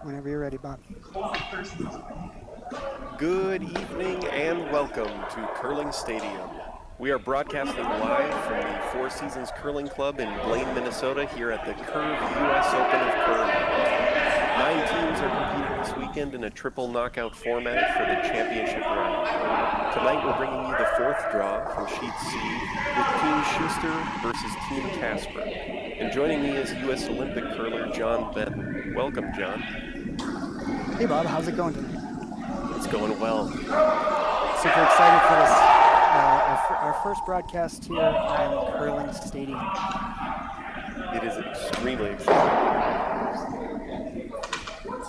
Whenever you're ready, Bob. Good evening and welcome to Curling Stadium. We are broadcasting live from the Four Seasons Curling Club in Blaine, Minnesota, here at the Curve U.S. Open of Curling. 9 teams are competing this weekend in a triple knockout format for the championship round. Tonight we're bringing you the fourth draw from Sheet C with Team Shuster versus Team Casper. And joining me is U.S. Olympic curler John Benton. Welcome, John. Hey, Bob. How's it going today? It's going well. Super excited for this, our first broadcast here on Curling Stadium. It is extremely exciting. Well,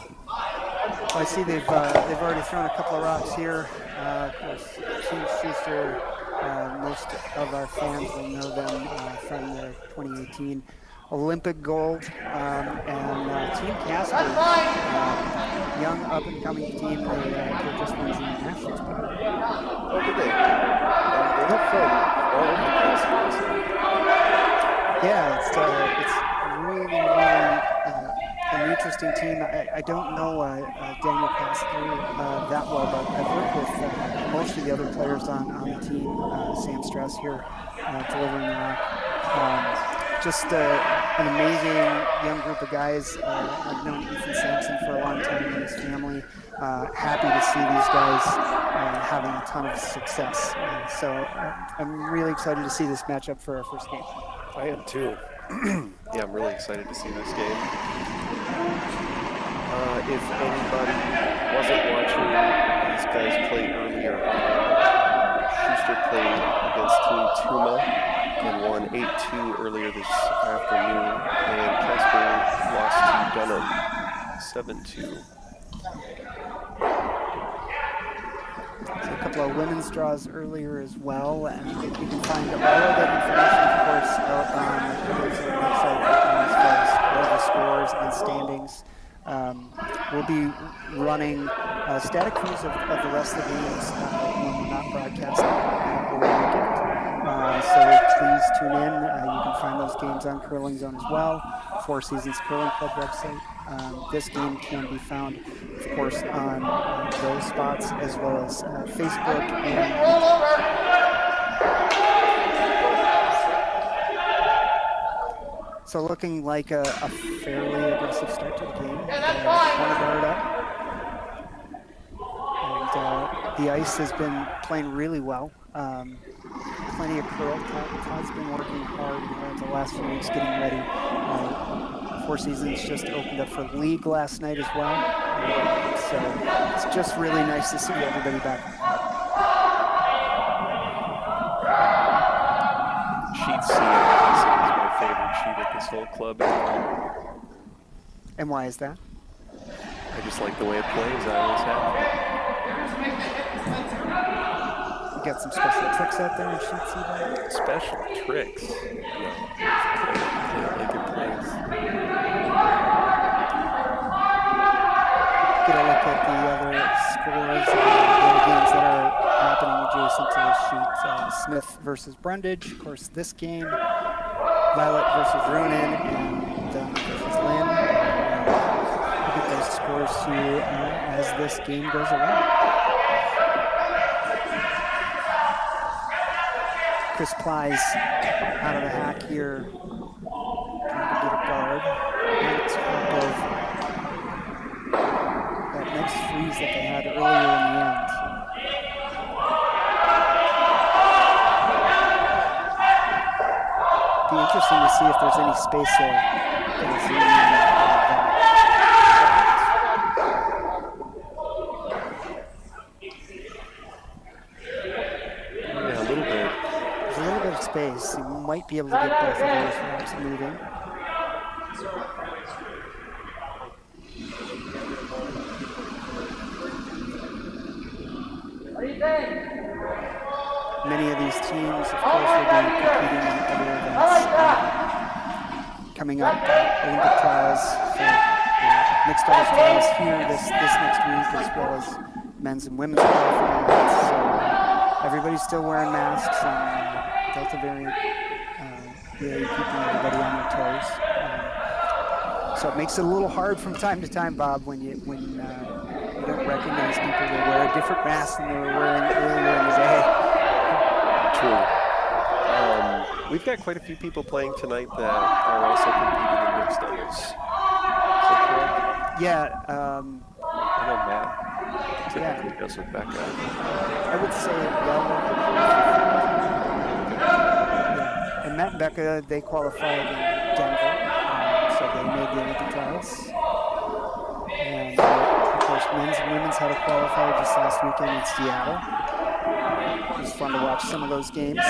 I see they've already thrown a couple of rocks here. Of course, Team Shuster, most of our fans will know them from the 2018 Olympic gold, and Team Casper, young up-and-coming team. They just won the Nationals. Oh, did they? They have fun all over the place. Yeah, it's really an interesting team. I don't know Danny Casper that well, but I've worked with most of the other players on the team. Sam Stress here delivering the rock. Just an amazing young group of guys. I've known Ethan Sampson for a long time and his family. Happy to see these guys having a ton of success. So I'm really excited to see this matchup for our first game. I am too. Yeah, I'm really excited to see this game. If anybody wasn't watching these guys play earlier, Shuster played against Team Tuma and won 8-2 earlier this afternoon, and Casper lost to Dunham 7-2. So a couple of women's draws earlier as well, and you can find all of that information, of course, out on the website as far as all the scores and standings. We'll be running static views of the rest of the games when we're not broadcasting over the weekend. So please tune in. You can find those games on Curling Zone as well, Four Seasons Curling Club website. This game can be found, of course, on those spots as well as Facebook and so looking like a fairly aggressive start to the game. Corner guard up. And the ice has been playing really well. Plenty of curl. Todd's been working hard the last few weeks getting ready. Four Seasons just opened up for league last night as well. So it's just really nice to see everybody back. Sheet C is my favorite sheet at this whole club. And why is that? I just like the way it plays. I always have. You got some special tricks out there in Sheet C, though? Special tricks? No. Like it plays. scores, the other games that are happening adjacent to this sheet. Smith versus Brundage, of course, this game. Violet versus Ronan, and Dunn versus Lynn. We'll get those scores to you as this game goes along. Chris Plies out of the hack here, trying to get a guard on top of that next freeze that they had earlier in the end. Be interesting to see if there's any space there. Yeah, a little bit. There's a little bit of space. You might be able to get both of those racks moving. What do you think? Many of these teams, of course, will be competing in other events. Coming up, Olympic trials for mixed doubles trials here this next week, as well as men's and women's qualifiers. So everybody's still wearing masks, and Delta variant really keeping everybody on their toes. So it makes it a little hard from time to time, Bob, when you don't recognize people that wear a different mask than they were wearing earlier in the day. True. We've got quite a few people playing tonight that are also competing in mixed doubles. Is that correct? Yeah. I know Matt typically does with Becca. I would say and Matt and Becca, they qualified in Denver, so they made the Olympic trials. And of course, men's and women's had a qualifier just last weekend in Seattle. It was fun to watch some of those games.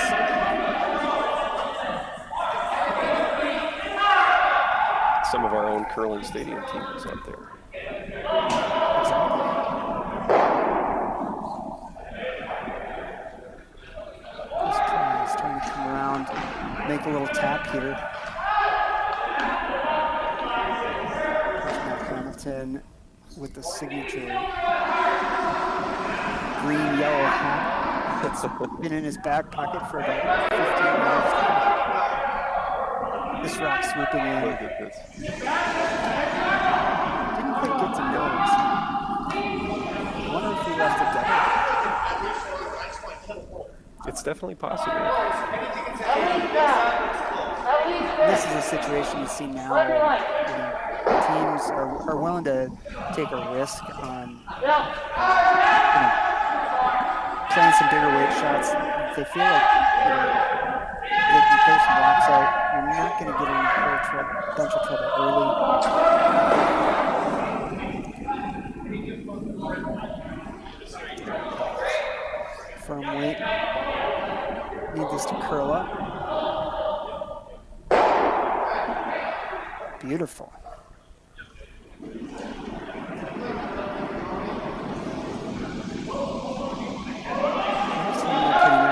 Some of our own curling stadium teams out there. Exactly. This try is trying to come around, make a little tap here. There's Matt Hamilton with the signature green-yellow hat that's been in his back pocket for about 15 minutes. This rock swooping in. Look at this. Didn't quite get to nose. I wonder if he left a double. It's definitely possible. This is a situation you see now where teams are willing to take a risk on playing some bigger weight shots. They feel like the person walks out, you're not going to get in a whole bunch of trouble early. Firm weight. Need this to curl up. Beautiful.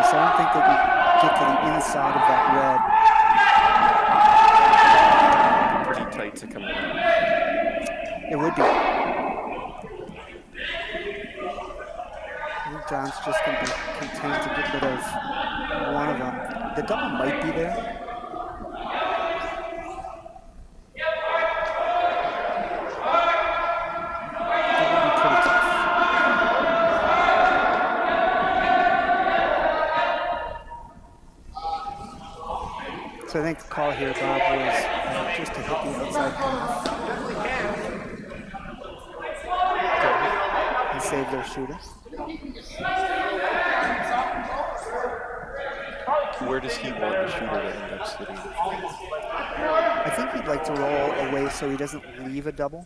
I don't think they can get to the inside of that red. Pretty tight to come out. It would be. I think John's just going to be content to get rid of one of them. The double might be there. That would be pretty tough. So I think the call here, Bob, was just to hit the outside half and save their shooter. Where does he want the shooter to end up sitting? I think he'd like to roll away so he doesn't leave a double.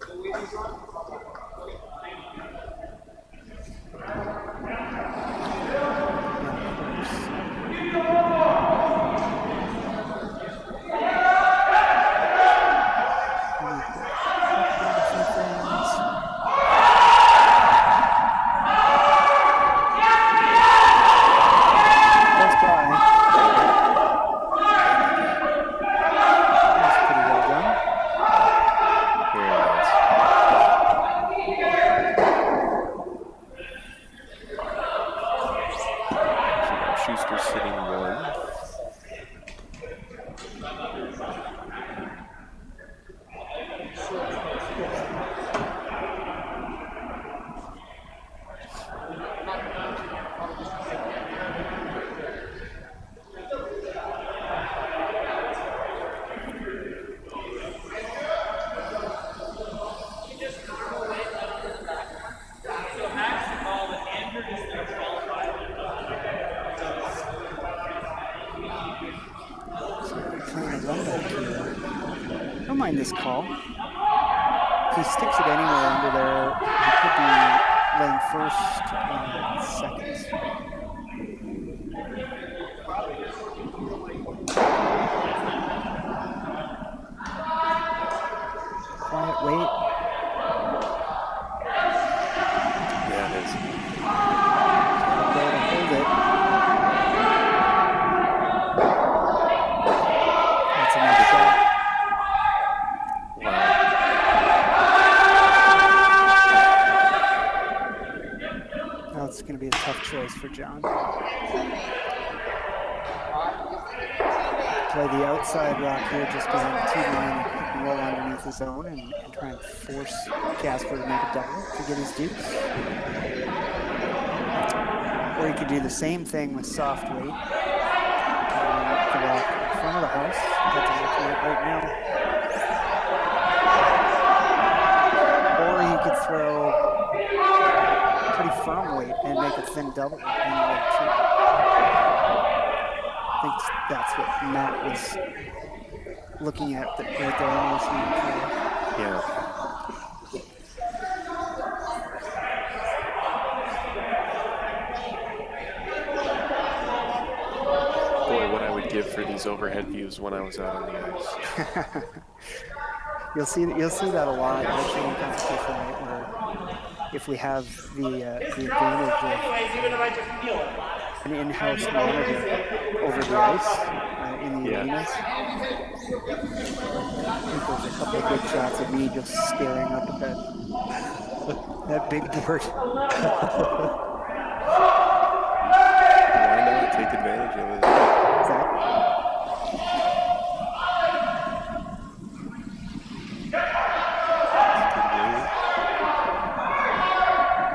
this call. If he sticks it anywhere under there, he could be laying first and second. Quiet wait. Yeah, it is. Go to hold it. That's a nice shot. Wow. Now it's going to be a tough choice for John. Play the outside rock here just behind the tee line and roll underneath his own and try and force Casper to make a double to get his deuce. Or you could do the same thing with soft weight. The rock in front of the house. That's looking at right now. Or you could throw pretty firm weight and make a thin double in leg two. I think that's what Matt was looking at right there. Yeah. Boy, what I would give for these overhead views when I was out on the ice. You'll see that a lot actually in competition, right? Where if we have the advantage of an in-house monitor over the ice in the arenas. I think there's a couple of good shots of me just staring up at that big board. Why not take advantage of it? Exactly.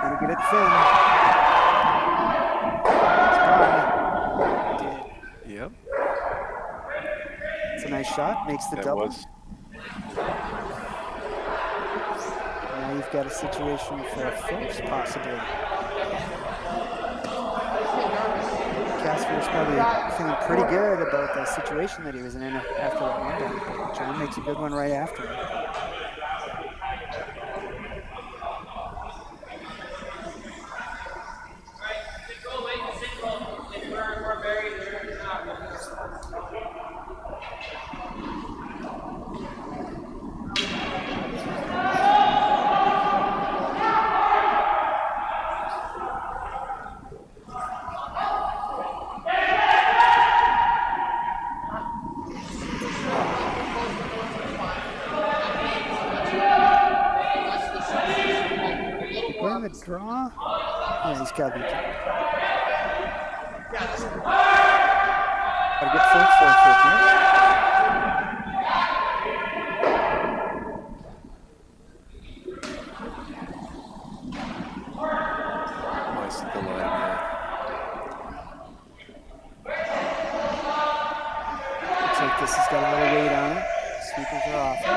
Gonna get it thin. Yep. It's a nice shot, makes the double. Now you've got a situation for a first, possibly. Casper was probably feeling pretty good about the situation that he was in after that one down, but John makes a good one right after him. The draw? Yeah, he's got to be drawing. Got to get full forfeit here. Nice at the line there. Looks like this has got a little weight on it. Sweepers are off it.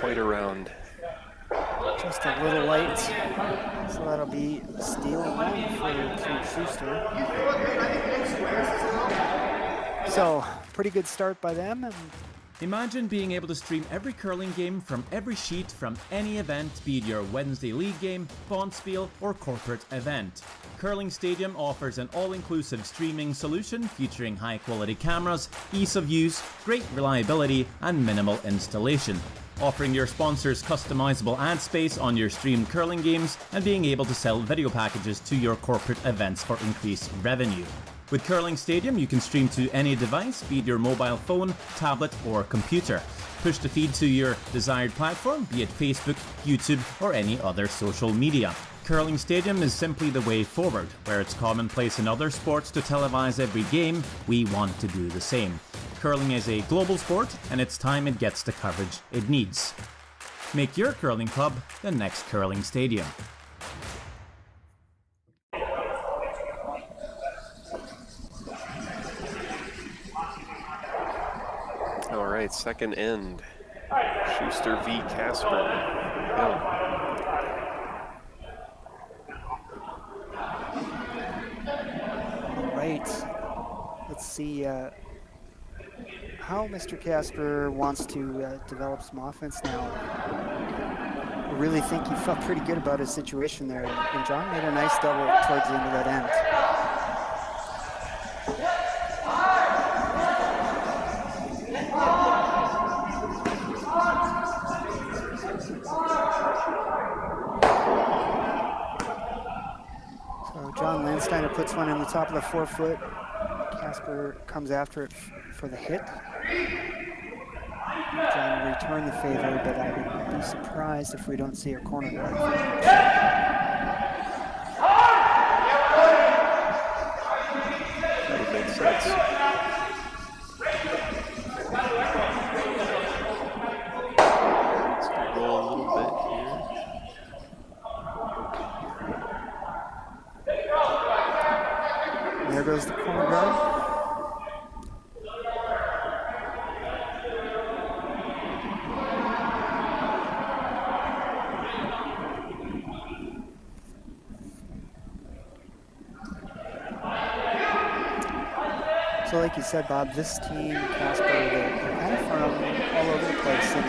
Quite around. Just a little light. So that'll be a steal one for Shuster. So, pretty good start by them. And imagine being able to stream every curling game from every sheet from any event, be it your Wednesday league game, bonspiel, or corporate event. Curling Stadium offers an all-inclusive streaming solution featuring high-quality cameras, ease of use, great reliability, and minimal installation. Offering your sponsors customizable ad space on your streamed curling games and being able to sell video packages to your corporate events for increased revenue. With Curling Stadium, you can stream to any device, be it your mobile phone, tablet, or computer. Push the feed to your desired platform, be it Facebook, YouTube, or any other social media. Curling Stadium is simply the way forward. Where it's commonplace in other sports to televise every game, we want to do the same. Curling is a global sport, and it's time it gets the coverage it needs. Make your curling club the next Curling Stadium. All right, second end. Shuster v. Casper. right. Let's see how Mr. Casper wants to develop some offense now. I really think he felt pretty good about his situation there, and John made a nice double towards the end of that end. So John Landsteiner puts one in the top of the 4-foot. Casper comes after it for the hit. John will return the favor, but I would be surprised if we don't see a corner guard. That would make sense. Let's go a little bit here. There goes the corner guard. So like you said, Bob, this team, Casper, they're kind of from all over the place, and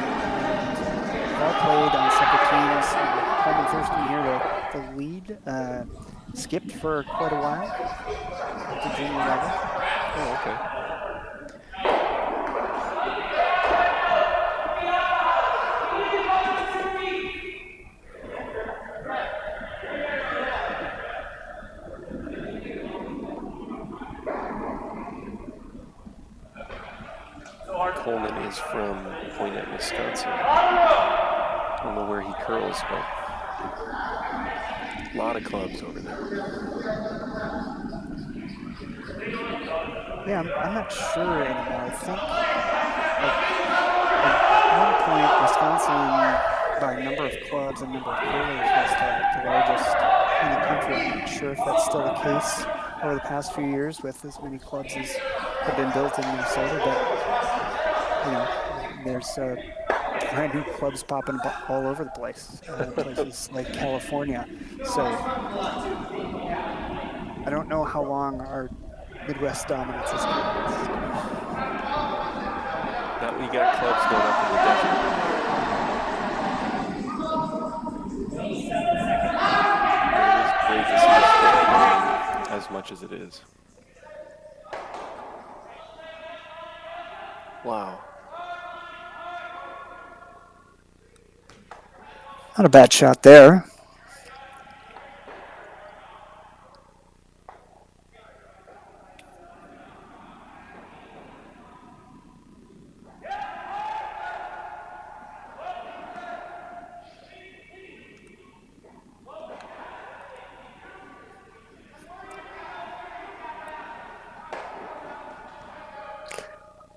they've all played on separate teams. Coleman Thurston here, the lead, skipped for quite a while at the junior level. Oh, okay. Coleman is from Poinet, Wisconsin. I don't know where he curls, but a lot of clubs over there. Yeah, I'm not sure anymore. I think at one point, Wisconsin, by number of clubs and number of curlers, was the largest in the country. I'm not sure if that's still the case over the past few years with as many clubs as have been built in Minnesota, but you know, there's brand new clubs popping up all over the place, places like California. So I don't know how long our Midwest dominance is going to last. Not when you got clubs going up in the desert. It is great to see this thing as much as it is. Wow. Not a bad shot there.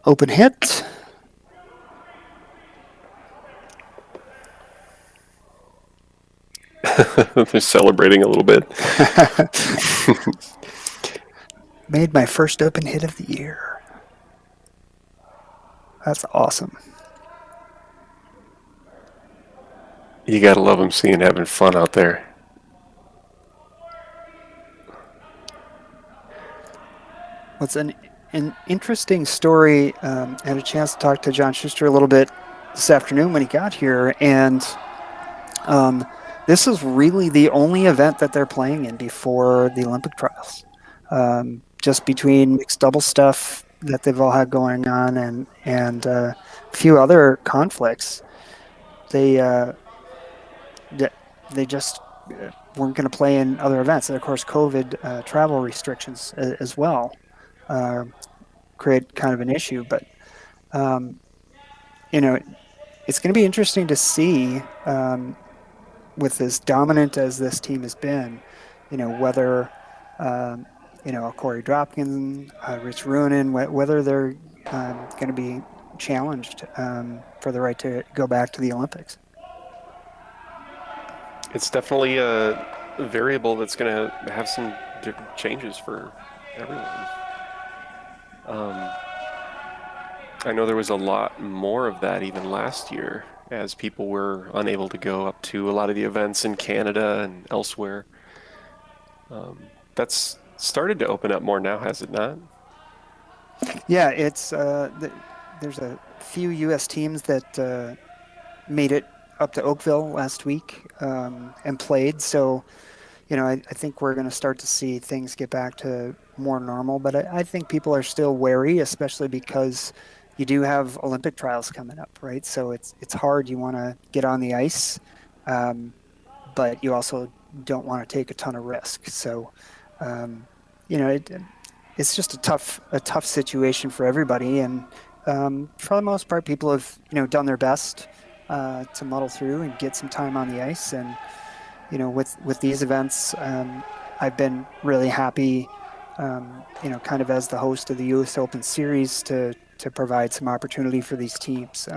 Open hit. They're celebrating a little bit. Made my first open hit of the year. That's awesome. You gotta love them seeing having fun out there. What's an interesting story. I had a chance to talk to John Shuster a little bit this afternoon when he got here, and this is really the only event that they're playing in before the Olympic trials. Just between mixed double stuff that they've all had going on and a few other conflicts, they just weren't going to play in other events. And of course, COVID travel restrictions as well create kind of an issue. But you know, it's going to be interesting to see with as dominant as this team has been, you know, whether you know, Corey Dropkin, Rich Ruonen, whether they're going to be challenged for the right to go back to the Olympics. It's definitely a variable that's going to have some different changes for everyone. I know there was a lot more of that even last year as people were unable to go up to a lot of the events in Canada and elsewhere. That's started to open up more now, has it not? Yeah, it's there's a few U.S. teams that made it up to Oakville last week and played. So, I think we're going to start to see things get back to more normal. But I think people are still wary, especially because you do have Olympic trials coming up, right? So it's hard. You want to get on the ice, um, but you also don't want to take a ton of risk. So, um, you know, it, it's just a tough situation for everybody. And for the most part, people have done their best to muddle through and get some time on the ice. And with these events, I've been really happy. Kind of as the host of the U.S. Open Series to provide some opportunity for these teams.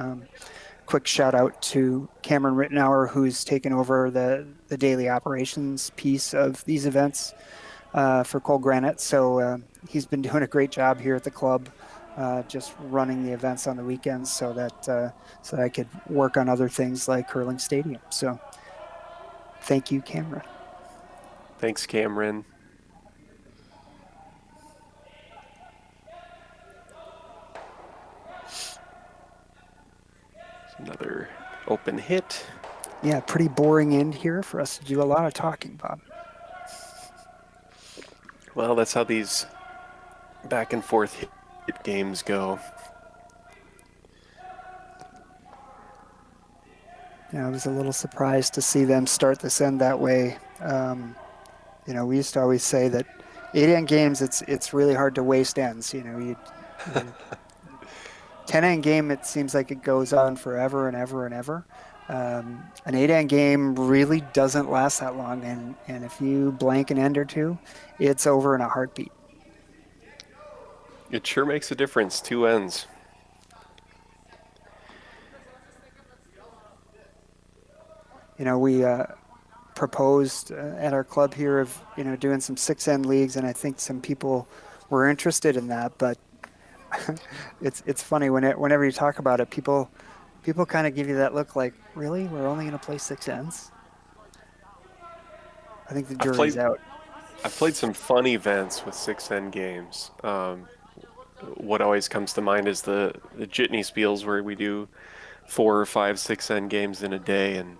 Quick shout out to Cameron Rittenauer, who's taken over the daily operations piece of these events for Cole Granite. So he's been doing a great job here at the club, just running the events on the weekends so that I could work on other things like Curling Stadium. So thank you, Cameron. Thanks, Cameron. Another open hit. Yeah, pretty boring end here for us to do a lot of talking, Bob. Well, that's how these back and forth hit games go. Yeah, I was a little surprised to see them start this end that way. We used to always say that 8 end games, it's really hard to waste ends. You 10 end game, it seems like it goes on forever and ever and ever. An 8 end game really doesn't last that long, and if you blank an end or two, it's over in a heartbeat. It sure makes a difference, 2 ends. We proposed at our club here of doing some 6 end leagues, and I think some people were interested in that. But it's funny whenever you talk about it, people kind of give you that look like, really, we're only going to play 6 ends? I think the jury's out. I've played some fun events with 6 end games. What always comes to mind is the Jitney Spiels, where we do 4 or 5 6 end games in a day, and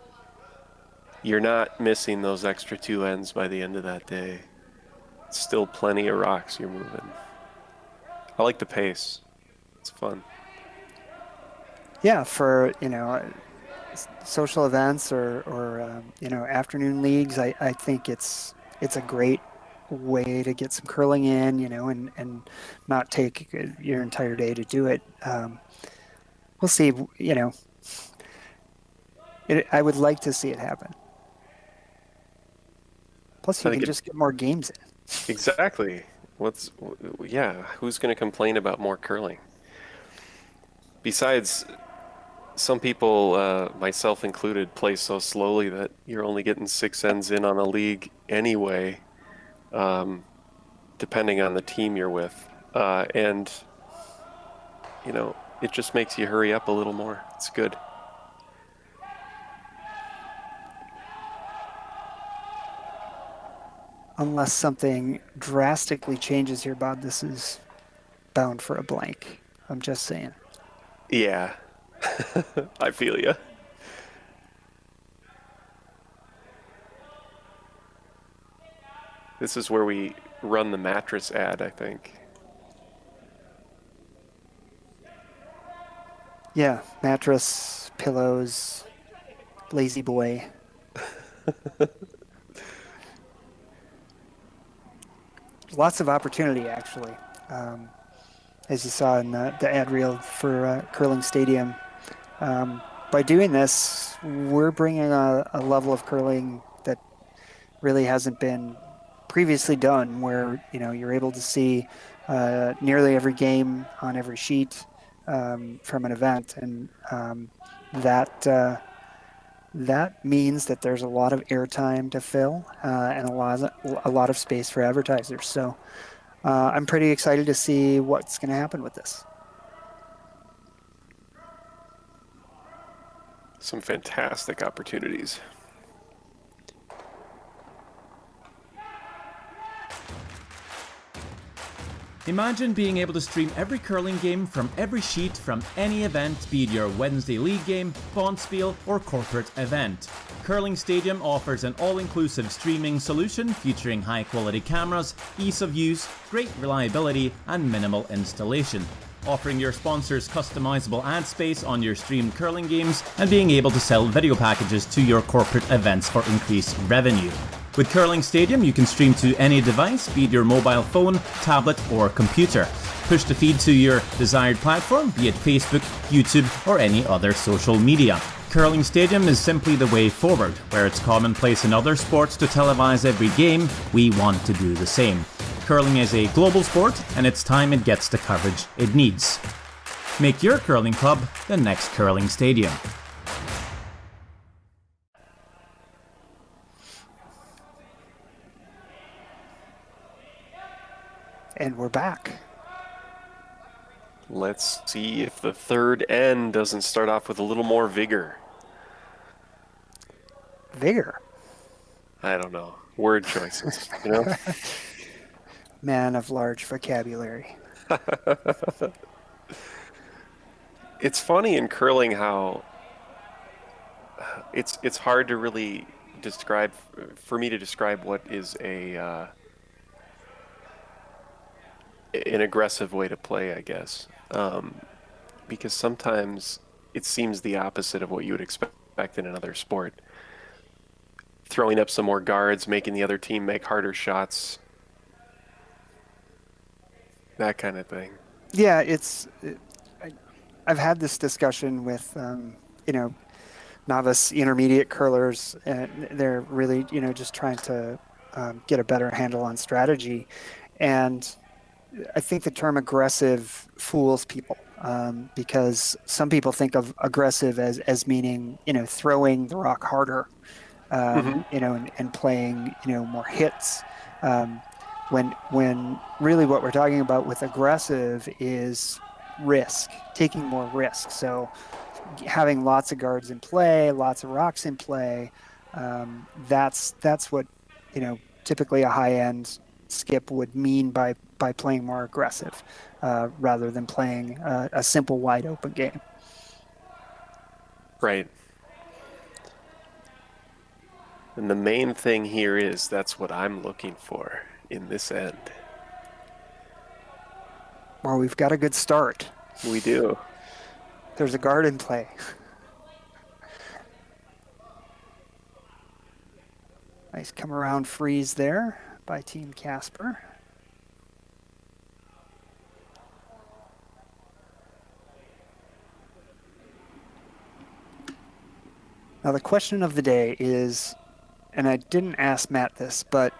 you're not missing those extra 2 ends by the end of that day. It's still plenty of rocks you're moving. I like the pace. It's fun. Yeah, for social events or afternoon leagues, I think it's a great way to get some curling in, and not take your entire day to do it. We'll see. I would like to see it happen. Plus, you can just get more games in. Exactly. Who's going to complain about more curling? Besides, some people, myself included, play so slowly that you're only getting 6 ends in on a league anyway, depending on the team you're with. And it just makes you hurry up a little more. It's good. Unless something drastically changes here, Bob, this is bound for a blank. I'm just saying. Yeah, I feel you. This is where we run the mattress ad, I think. Yeah, mattress, pillows, lazy boy. Lots of opportunity, actually. As you saw in the ad reel for Curling Stadium. By doing this, we're bringing a level of curling that really hasn't been previously done, where you're able to see nearly every game on every sheet from an event, and that means that there's a lot of airtime to fill and a lot of space for advertisers. So I'm pretty excited to see what's going to happen with this. Some fantastic opportunities. Imagine being able to stream every curling game from every sheet from any event, be it your Wednesday league game, bonspiel, or corporate event. Curling Stadium offers an all-inclusive streaming solution featuring high-quality cameras, ease of use, great reliability, and minimal installation. Offering your sponsors customizable ad space on your streamed curling games, and being able to sell video packages to your corporate events for increased revenue. With Curling Stadium, you can stream to any device, be it your mobile phone, tablet, or computer. Push the feed to your desired platform, be it Facebook, YouTube, or any other social media. Curling Stadium is simply the way forward. Where it's commonplace in other sports to televise every game, we want to do the same. Curling is a global sport, and it's time it gets the coverage it needs. Make your curling club the next Curling Stadium. And we're back. Let's see if the third end doesn't start off with a little more vigor. Vigor. I don't know. Word choices, you know? Man of large vocabulary. It's funny in curling how it's hard to really describe, for me to describe what is an aggressive way to play, I guess. Because sometimes it seems the opposite of what you would expect in another sport. Throwing up some more guards, making the other team make harder shots, that kind of thing. Yeah, I've had this discussion with, novice intermediate curlers, and they're really, just trying to get a better handle on strategy. And I think the term aggressive fools people, because some people think of aggressive as meaning, throwing the rock harder, and playing, more hits. When really what we're talking about with aggressive is risk, taking more risk. So having lots of guards in play, lots of rocks in play, that's what, typically a high-end skip would mean by playing more aggressive, rather than playing a simple wide open game. Right. And the main thing here is that's what I'm looking for in this end. Well, we've got a good start. We do. There's a guard in play. Nice come around freeze there by Team Casper. Now the question of the day is, and I didn't ask Matt this, but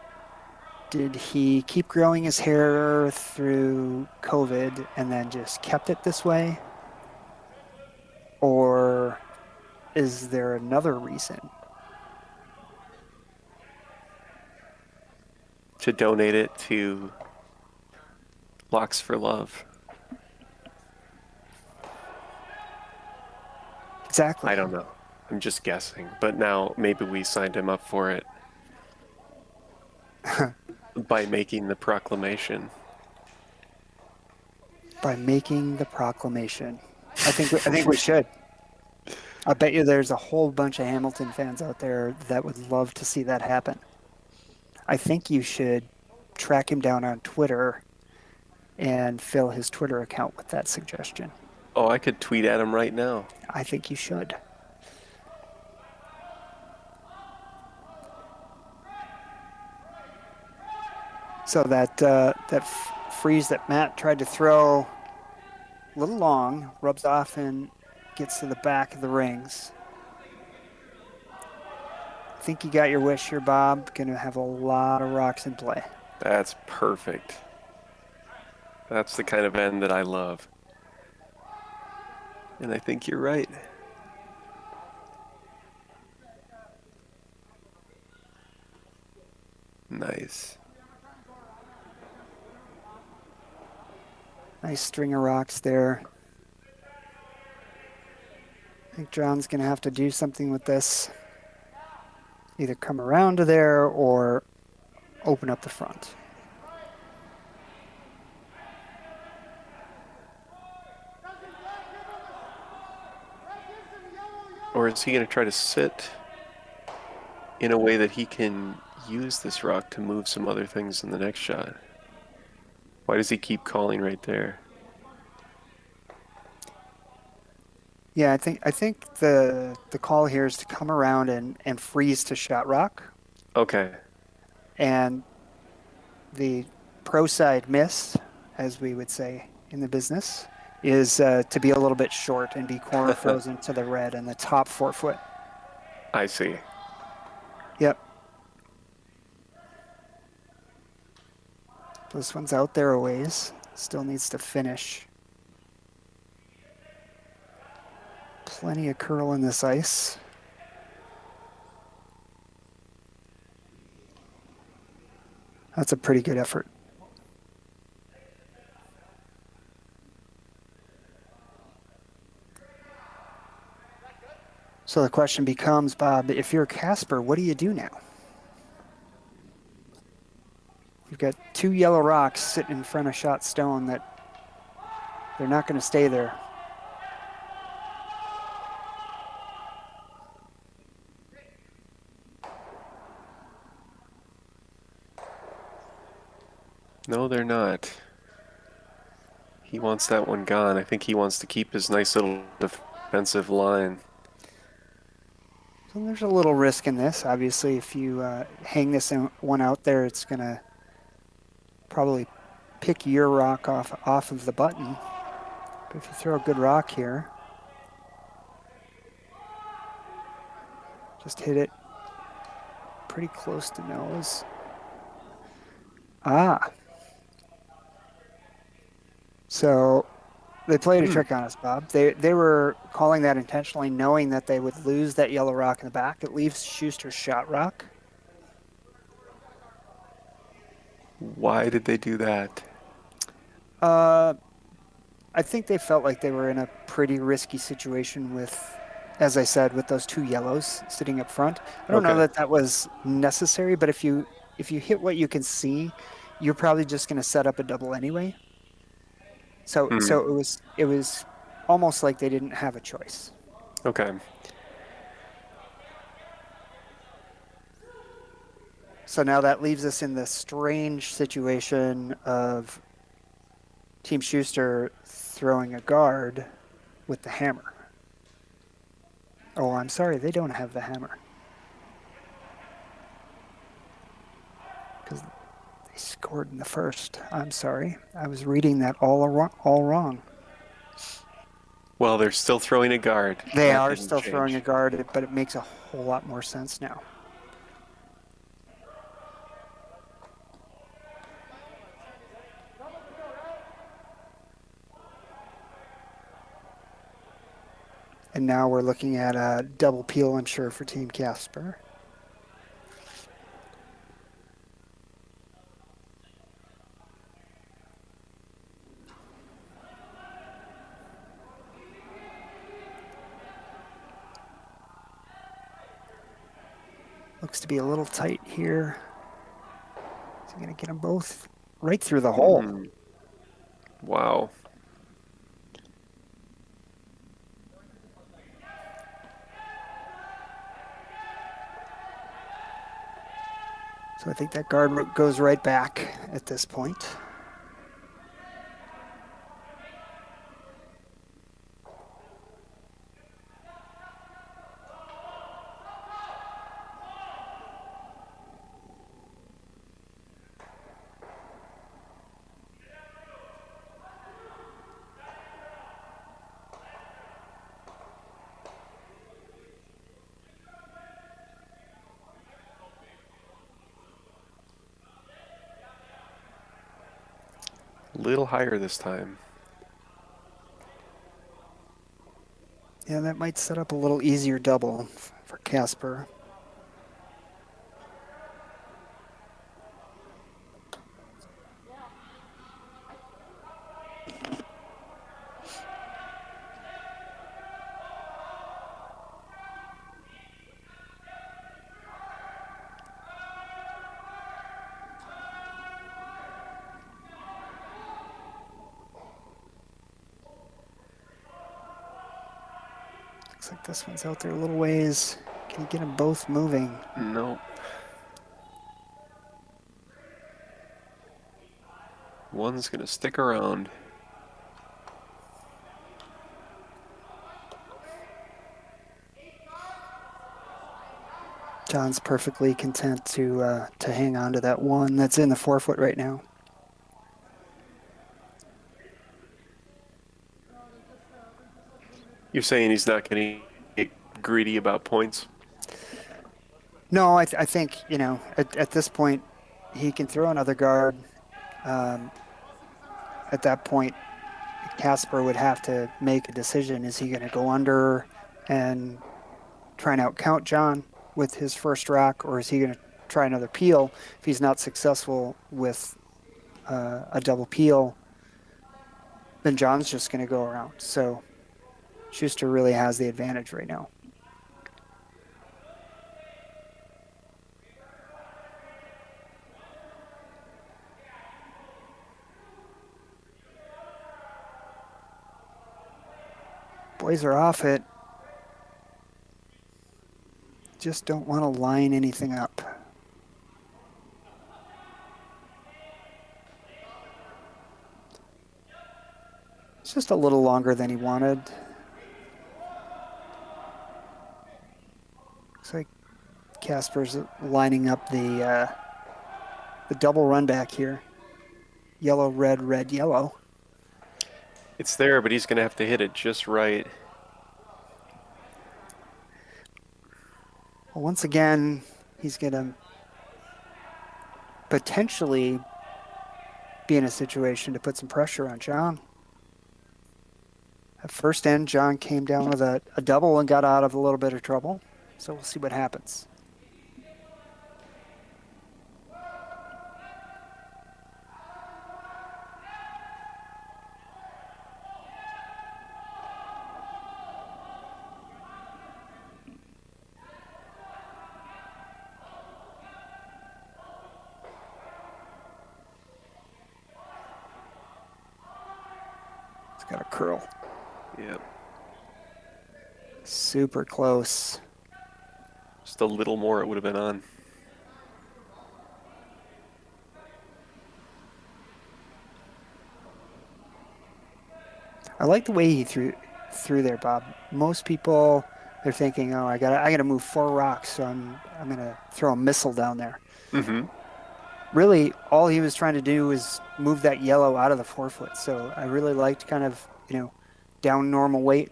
did he keep growing his hair through COVID and then just kept it this way? Or is there another reason? To donate it to Locks for Love. Exactly. I don't know. I'm just guessing. But now maybe we signed him up for it by making the proclamation. By making the proclamation. I think we should. I bet you there's a whole bunch of Hamilton fans out there that would love to see that happen. I think you should track him down on Twitter and fill his Twitter account with that suggestion. Oh, I could tweet at him right now. I think you should. So that freeze that Matt tried to throw a little long, rubs off and gets to the back of the rings. I think you got your wish here, Bob. Going to have a lot of rocks in play. That's perfect. That's the kind of end that I love. And I think you're right. Nice. Nice string of rocks there. I think John's going to have to do something with this. Either come around to there or open up the front. Or is he going to try to sit in a way that he can use this rock to move some other things in the next shot? Why does he keep calling right there? Yeah, I think the call here is to come around and freeze to shot rock, Okay. and the pro side miss, as we would say in the business, is to be a little bit short and be corner frozen to the red and the top 4 foot. I see. Yep. This one's out there a ways. Still needs to finish. Plenty of curl in this ice. That's a pretty good effort. So the question becomes, Bob, if you're Casper, what do you do now? You've got 2 yellow rocks sitting in front of shot stone that they're not going to stay there. No, they're not. He wants that one gone. I think he wants to keep his nice little defensive line. So there's a little risk in this. Obviously, if you hang this one out there, it's going to probably pick your rock off of the button. But if you throw a good rock here, just hit it pretty close to nose. Ah. So they played a trick on us, Bob. They were calling that intentionally, knowing that they would lose that yellow rock in the back. It leaves Shuster's shot rock. Why did they do that? I think they felt like they were in a pretty risky situation with, as I said, with those 2 yellows sitting up front. I don't know that was necessary, but if you hit what you can see, you're probably just going to set up a double anyway. So it was almost like they didn't have a choice. Okay. So now that leaves us in the strange situation of Team Shuster throwing a guard with the hammer. Oh, I'm sorry, they don't have the hammer. Because they scored in the first. I'm sorry. I was reading that all wrong. Well, they're still throwing a guard. They That are didn't still change. throwing a guard, but it makes a whole lot more sense now. And now we're looking at a double peel, I'm sure, for Team Casper. Looks to be a little tight here. Is he going to get them both right through the hole? Wow. So I think that guard goes right back at this point. A little higher this time. Yeah, that might set up a little easier double for Casper. Looks like this one's out there a little ways. Can you get them both moving? Nope. One's going to stick around. John's perfectly content to hang on to that one that's in the forefoot right now. You're saying he's not going to get greedy about points? No, I think, at this point, he can throw another guard. At that point, Casper would have to make a decision. Is he going to go under and try and outcount John with his first rack, or is he going to try another peel? If he's not successful with a double peel, then John's just going to go around. So Shuster really has the advantage right now. Boys are off it. Just don't want to line anything up. It's just a little longer than he wanted. Looks like Casper's lining up the double run back here. Yellow, red, red, yellow. It's there, but he's going to have to hit it just right. Well, once again, he's going to potentially be in a situation to put some pressure on John. At first end, John came down with a double and got out of a little bit of trouble. So we'll see what happens. It's got a curl. Yep. Super close. Just a little more, it would have been on. I like the way he threw there, Bob. Most people, they're thinking, oh, I gotta move 4 rocks, so I'm gonna throw a missile down there. Mm-hmm. Really, all he was trying to do was move that yellow out of the forefoot. So I really liked kind of, down normal weight,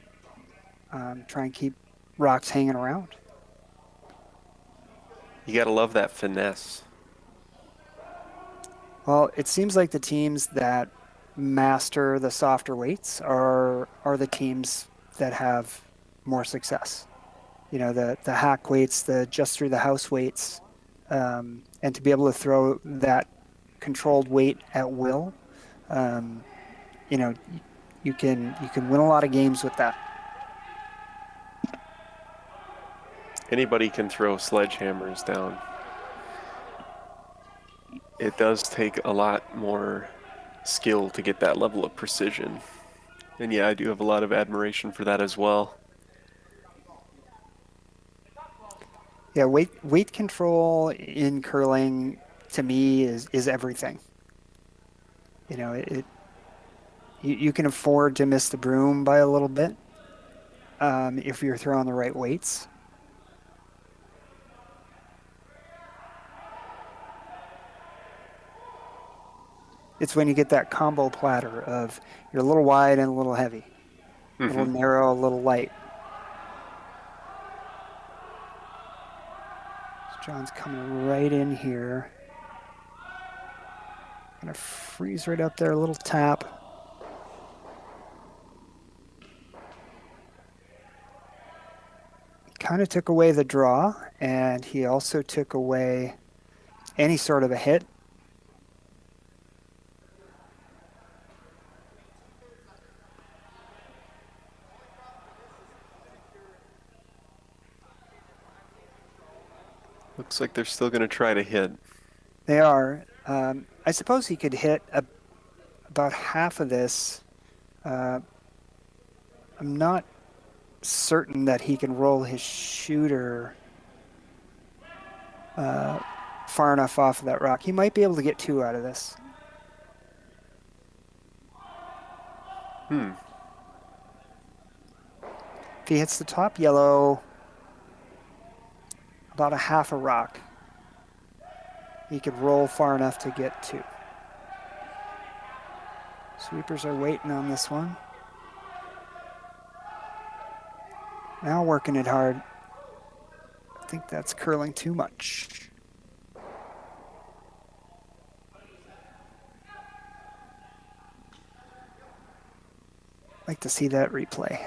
try and keep rocks hanging around. You got to love that finesse. Well, it seems like the teams that master the softer weights are the teams that have more success. The hack weights, the just through the house weights, and to be able to throw that controlled weight at will, you can win a lot of games with that. Anybody can throw sledgehammers down. It does take a lot more skill to get that level of precision. And yeah, I do have a lot of admiration for that as well. Yeah, weight control in curling to me is everything. You can afford to miss the broom by a little bit if you're throwing the right weights. It's when you get that combo platter of you're a little wide and a little heavy, a little narrow, a little light. So John's coming right in here. Gonna freeze right up there, a little tap. He kind of took away the draw, and he also took away any sort of a hit. Looks like they're still going to try to hit. They are. I suppose he could hit about half of this. I'm not certain that he can roll his shooter far enough off of that rock. He might be able to get 2 out of this. If he hits the top yellow, about a half a rock, he could roll far enough to get 2. Sweepers are waiting on this one. Now working it hard. I think that's curling too much. Like to see that replay.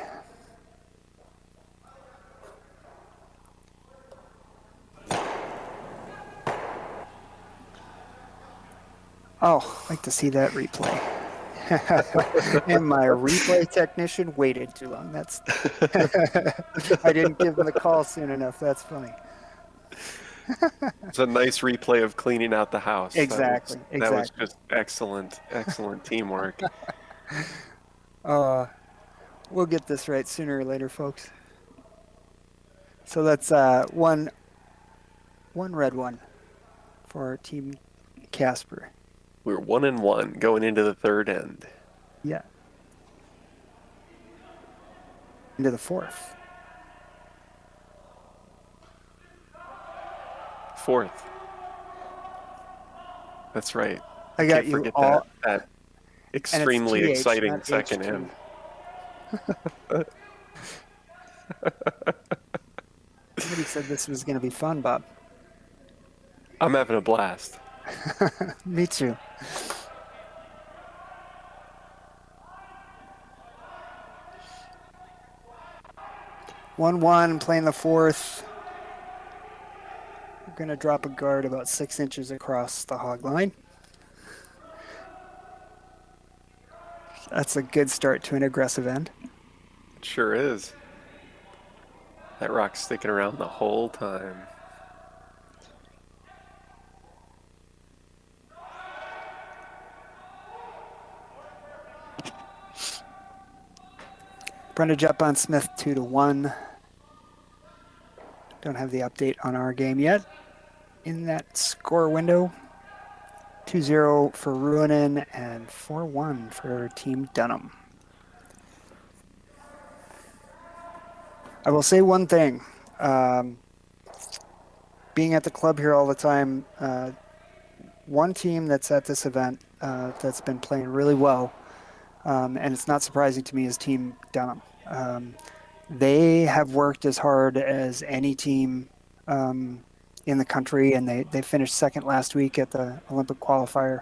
Oh, like to see that replay. And my replay technician waited too long. That's I didn't give him the call soon enough. That's funny. It's a nice replay of cleaning out the house. Exactly. That was just excellent teamwork. We'll get this right sooner or later, folks. So that's one red one for Team Casper. We're 1-1 going into the third end. Yeah. Into the fourth. Fourth. That's right. I got Can't you forget all. that extremely TH, exciting not second H2. end. Somebody said this was going to be fun, Bob. I'm having a blast. Me too. One, playing the fourth. We're going to drop a guard about 6 inches across the hog line. That's a good start to an aggressive end. It sure is. That rock's sticking around the whole time. Brenda Jupp on Smith 2-1. Don't have the update on our game yet. In that score window, 2-0 for Ruinen and 4-1 for Team Dunham. I will say one thing. Being at the club here all the time, one team that's at this event that's been playing really well, and it's not surprising to me, is Team Dunham. They have worked as hard as any team in the country, and they finished second last week at the Olympic qualifier.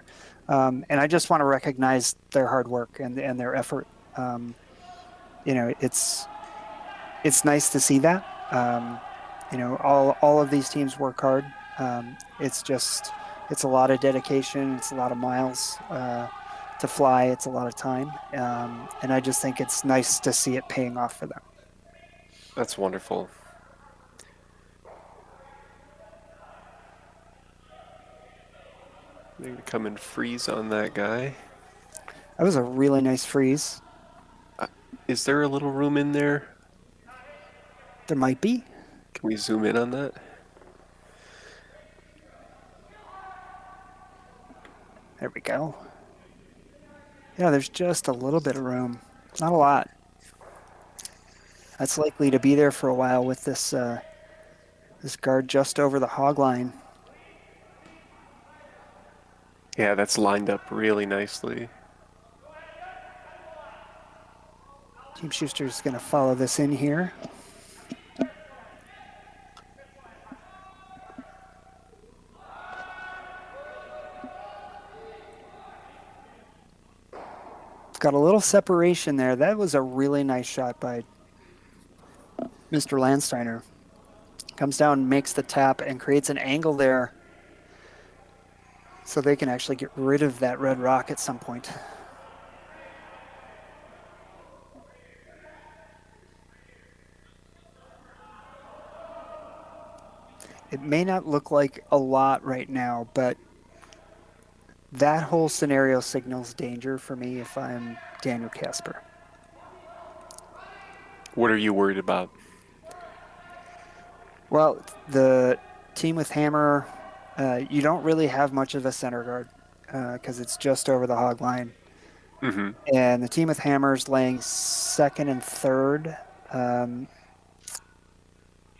And I just want to recognize their hard work and their effort. It's nice to see that. All of these teams work hard. It's a lot of dedication. It's a lot of miles to fly. It's a lot of time. And I just think it's nice to see it paying off for them. That's wonderful. They're going to come and freeze on that guy. That was a really nice freeze. Is there a little room in there? There might be. Can we zoom in on that? There we go. Yeah, there's just a little bit of room. Not a lot. That's likely to be there for a while with this this guard just over the hog line. Yeah, that's lined up really nicely. Team Shuster's going to follow this in here. Got a little separation there. That was a really nice shot by Mr. Landsteiner. Comes down, makes the tap, and creates an angle there so they can actually get rid of that red rock at some point. It may not look like a lot right now, but that whole scenario signals danger for me if I'm Daniel Casper. What are you worried about? Well, the team with Hammer, you don't really have much of a center guard because it's just over the hog line. Mm-hmm. And the team with Hammer's laying second and third, um,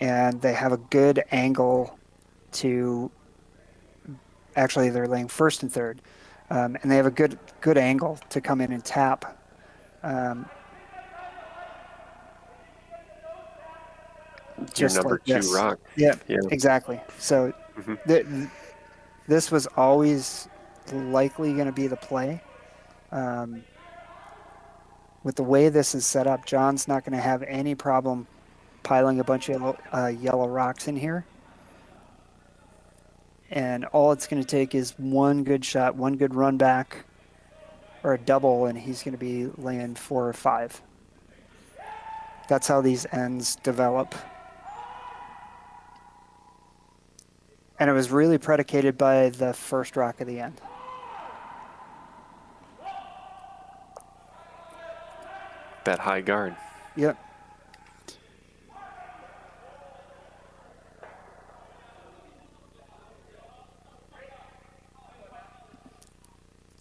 and they have a good angle to. Actually, they're laying first and third, and they have a good angle to come in and tap. Um, Your just number like two this. rock. Yeah, Yeah. exactly. So Mm-hmm. this was always likely going to be the play. Um, with the way this is set up, John's not going to have any problem piling a bunch of yellow rocks in here. And all it's going to take is one good shot, one good run back, or a double, and he's going to be laying 4 or 5. That's how these ends develop. And it was really predicated by the first rock of the end. That high guard. Yep.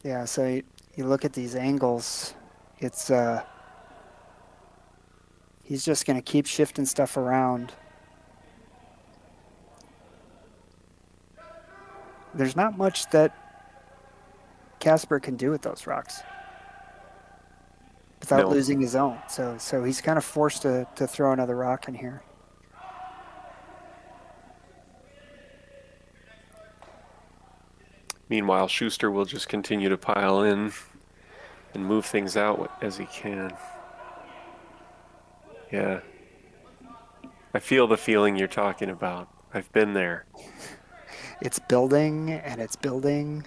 Yeah, so you look at these angles, it's he's just going to keep shifting stuff around. There's not much that Casper can do with those rocks without No. losing his own. So he's kind of forced to throw another rock in here. Meanwhile, Shuster will just continue to pile in and move things out as he can. Yeah. I feel the feeling you're talking about. I've been there. It's building and it's building.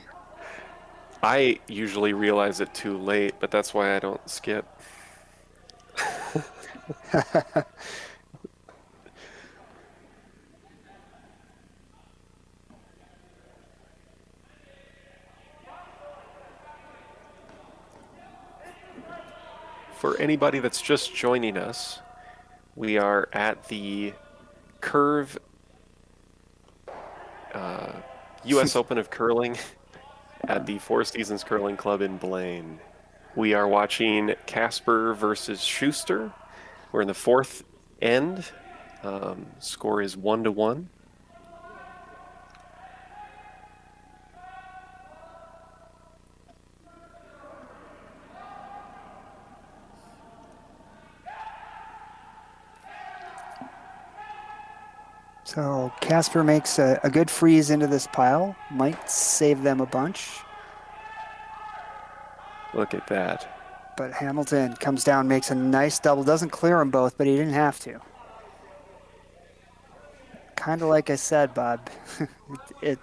I usually realize it too late, but that's why I don't skip. For anybody that's just joining us, we are at the Curve U.S. Open of Curling at the Four Seasons Curling Club in Blaine. We are watching Casper versus Shuster. We're in the fourth end. Score is 1-1. So Casper makes a good freeze into this pile. Might save them a bunch. Look at that. But Hamilton comes down, makes a nice double. Doesn't clear them both, but he didn't have to. Kind of like I said, Bob. it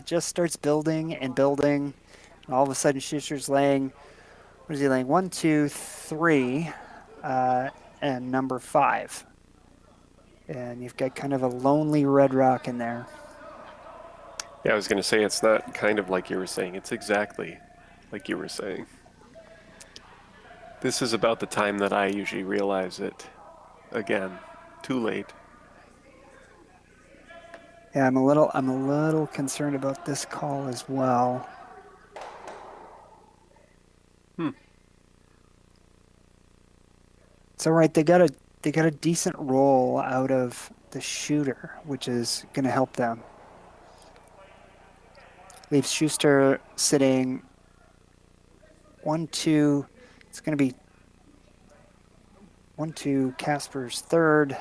just starts building and building. And all of a sudden, Schuster's laying, what is he laying? 1, 2, 3, and number 5. And you've got kind of a lonely red rock in there. Yeah, I was going to say it's not kind of like you were saying. It's exactly like you were saying. This is about the time that I usually realize it. Again, too late. Yeah, I'm a little concerned about this call as well. It's all right. They got a decent roll out of the shooter, which is going to help them. Leaves Schuster sitting 1, 2. It's going to be 1, 2, Casper's third,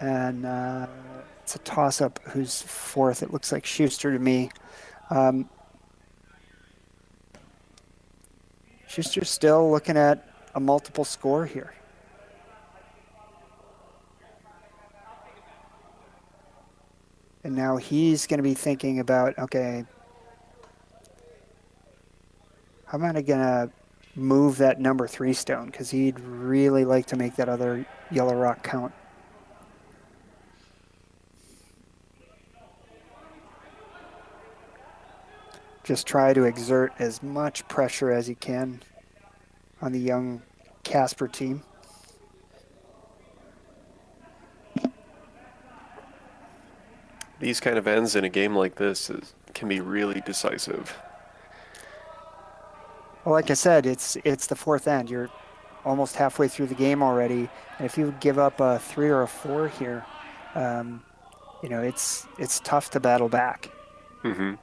and it's a toss-up who's fourth. It looks like Schuster to me. Schuster's still looking at a multiple score here. And now he's going to be thinking about, okay, how am I going to move that number 3 stone? Because he'd really like to make that other yellow rock count. Just try to exert as much pressure as he can on the young Casper team. These kind of ends in a game like this can be really decisive. Well, like I said, it's the fourth end. You're almost halfway through the game already, and if you give up a 3 or a 4 here, it's tough to battle back. Mm-hmm.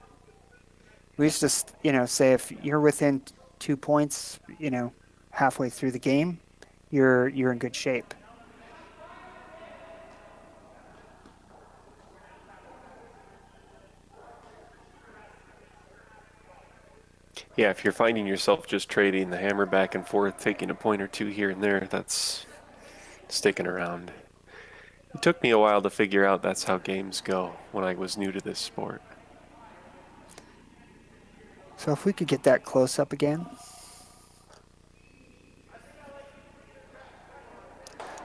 We used to, say if you're within 2 points, halfway through the game, you're in good shape. Yeah, if you're finding yourself just trading the hammer back and forth, taking a point or two here and there, that's sticking around. It took me a while to figure out that's how games go when I was new to this sport. So if we could get that close up again.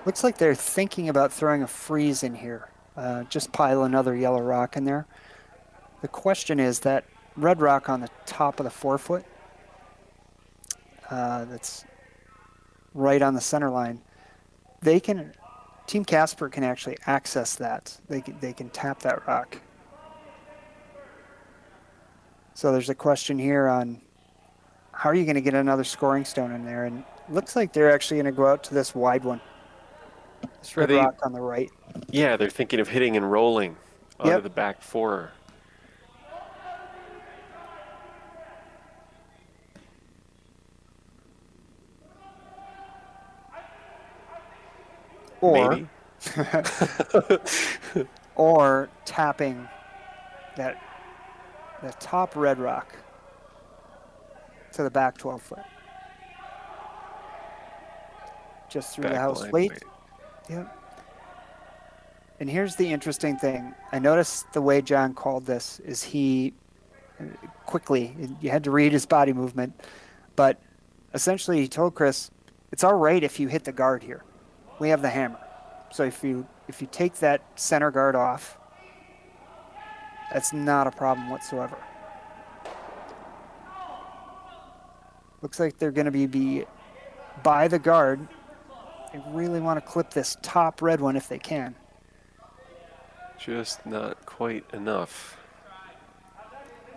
Looks like they're thinking about throwing a freeze in here. Just pile another yellow rock in there. The question is that red rock on the top of the 4-foot, that's right on the center line. Team Casper can actually access that. They can tap that rock. So there's a question here on how are you going to get another scoring stone in there? And it looks like they're actually going to go out to this wide one. This red rock on the right. Yeah, they're thinking of hitting and rolling onto the back 4. Or, maybe. or tapping the top red rock to the back 12-foot. Just through Back the house line, weight. Yep. And here's the interesting thing. I noticed the way John called this is he quickly, you had to read his body movement, but essentially he told Chris, it's all right if you hit the guard here. We have the hammer. So if you take that center guard off, that's not a problem whatsoever. Looks like they're going to be by the guard. They really want to clip this top red one if they can. Just not quite enough.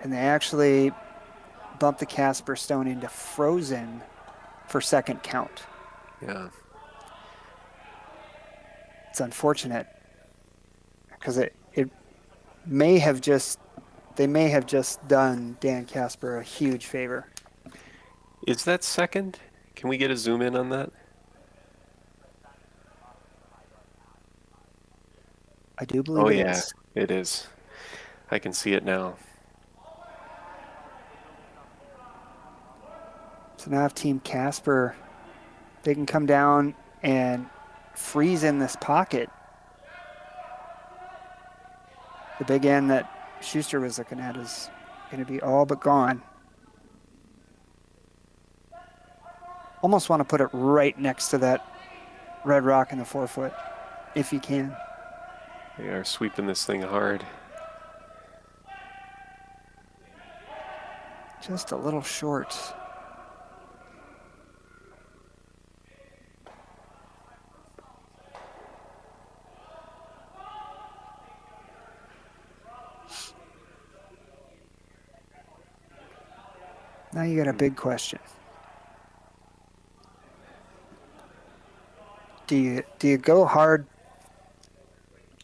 And they actually bump the Casper stone into frozen for second count. Yeah. It's unfortunate because it may have just done Dan Casper a huge favor. Is that second? Can we get a zoom in on that? I do believe it is. It is. I can see it now. So now if Team Casper, they can come down and freeze in this pocket. The big end that Shuster was looking at is going to be all but gone. Almost want to put it right next to that red rock in the 4-foot, if you can. They are sweeping this thing hard. Just a little short. Now you got a big question. Do you go hard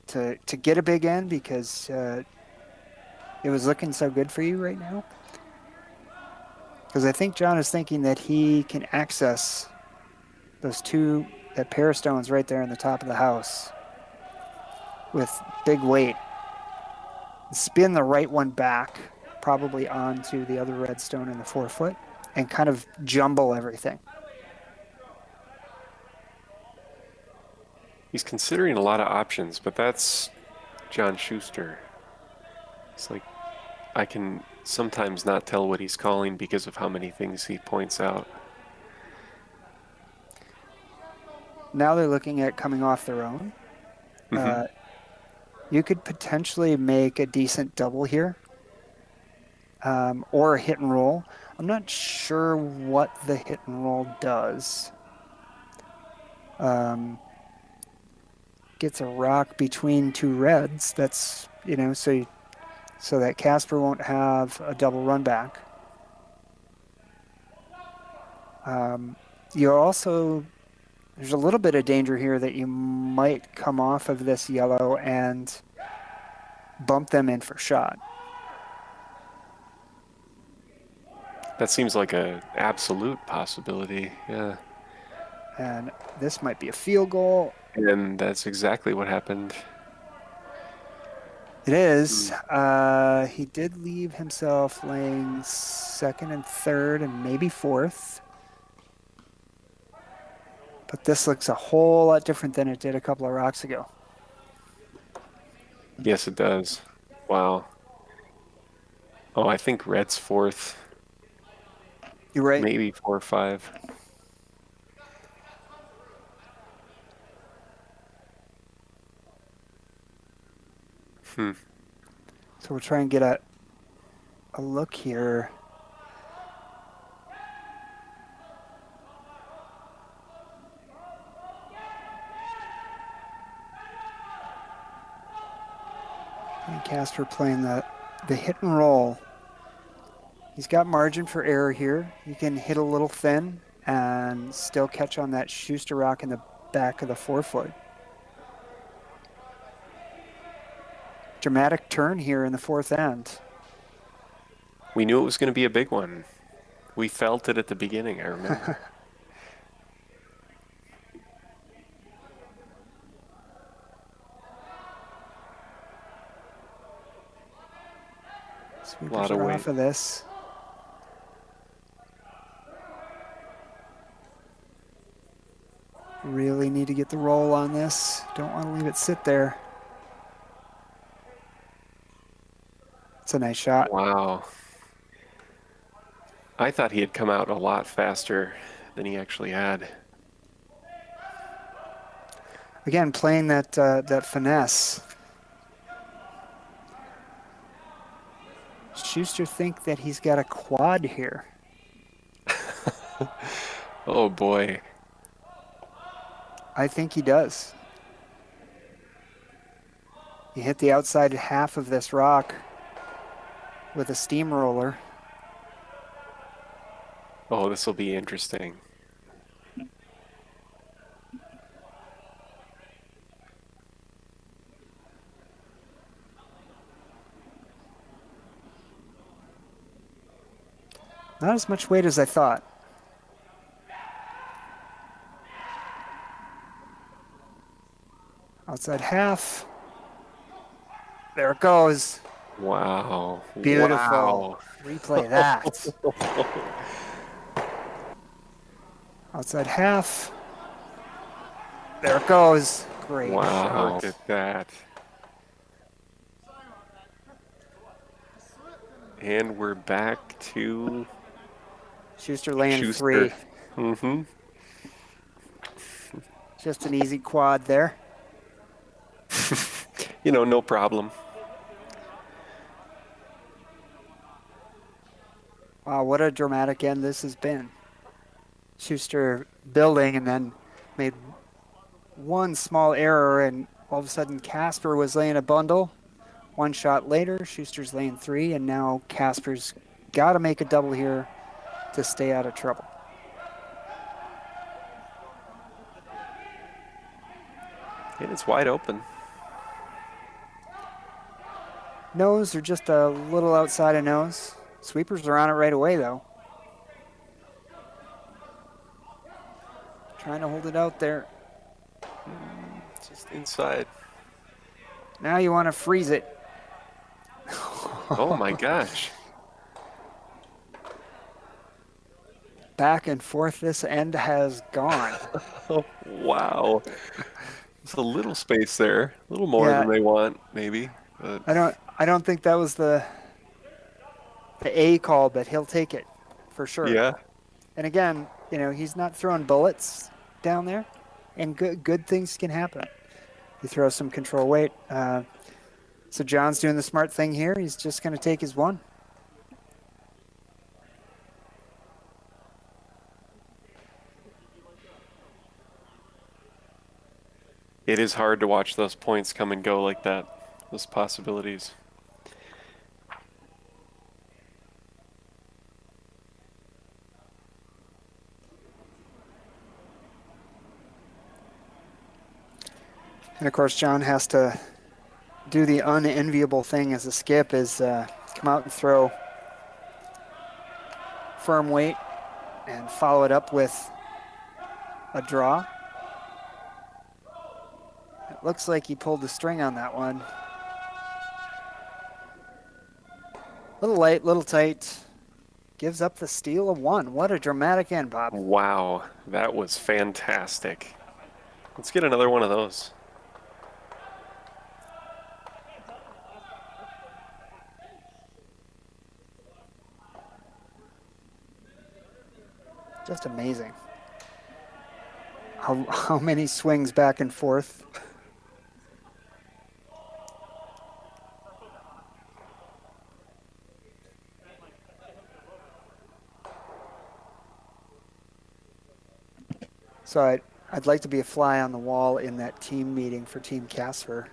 to get a big end because it was looking so good for you right now? Because I think John is thinking that he can access that pair of stones right there in the top of the house with big weight. Spin the right one back, probably onto the other red stone in the 4-foot, and kind of jumble everything. He's considering a lot of options, but that's John Shuster. It's like I can sometimes not tell what he's calling because of how many things he points out. Now they're looking at coming off their own. Mm-hmm. You could potentially make a decent double here, or a hit and roll. I'm not sure what the hit and roll does. gets a rock between two reds. That's, so that Casper won't have a double run back. You also, there's a little bit of danger here that you might come off of this yellow and bump them in for shot. That seems like an absolute possibility, yeah. And this might be a field goal. And that's exactly what happened. It is. He did leave himself laying second and third and maybe fourth. But this looks a whole lot different than it did a couple of rocks ago. Yes, it does. Wow. Oh, I think red's fourth. You're right. Maybe 4 or 5. So we'll try and get a look here. And Casper playing the hit and roll. He's got margin for error here. You can hit a little thin and still catch on that Shuster rock in the back of the forefoot. Dramatic turn here in the fourth end. We knew it was going to be a big one. We felt it at the beginning, I remember. Sweepers are off of this. Really need to get the roll on this. Don't want to leave it sit there. It's a nice shot. Wow. I thought he had come out a lot faster than he actually had. Again, playing that finesse. Shuster think that he's got a quad here. Oh boy. I think he does. He hit the outside half of this rock with a steamroller. Oh, this will be interesting. Not as much weight as I thought. Outside half. There it goes. Wow. Beautiful. Wow. Replay that. Outside half. There it goes. Great Wow. shot. Look at that. And we're back to Shuster laying Shuster. 3. Mm-hmm. Just an easy quad there. No problem. Wow, what a dramatic end this has been. Shuster building and then made one small error, and all of a sudden Casper was laying a bundle. One shot later, Schuster's laying 3, and now Casper's got to make a double here to stay out of trouble. And it's wide open. Nose are just a little outside of nose. Sweepers are on it right away, though. Trying to hold it out there. Just inside. Now you want to freeze it. Oh my gosh. Back and forth this end has gone. Oh, wow. There's a little space there. A little more than they want, maybe. But I don't think that was the A call, but he'll take it for sure. yeah. And again, he's not throwing bullets down there, and good things can happen. You throw some control weight. So John's doing the smart thing here. He's just going to take his one. It is hard to watch those points come and go like that, those possibilities. And of course, John has to do the unenviable thing as a skip is come out and throw firm weight and follow it up with a draw. It looks like he pulled the string on that one. Little light, little tight. Gives up the steal of one. What a dramatic end, Bob. Wow, that was fantastic. Let's get another one of those. Just amazing. How many swings back and forth. So I'd like to be a fly on the wall in that team meeting for Team Casper.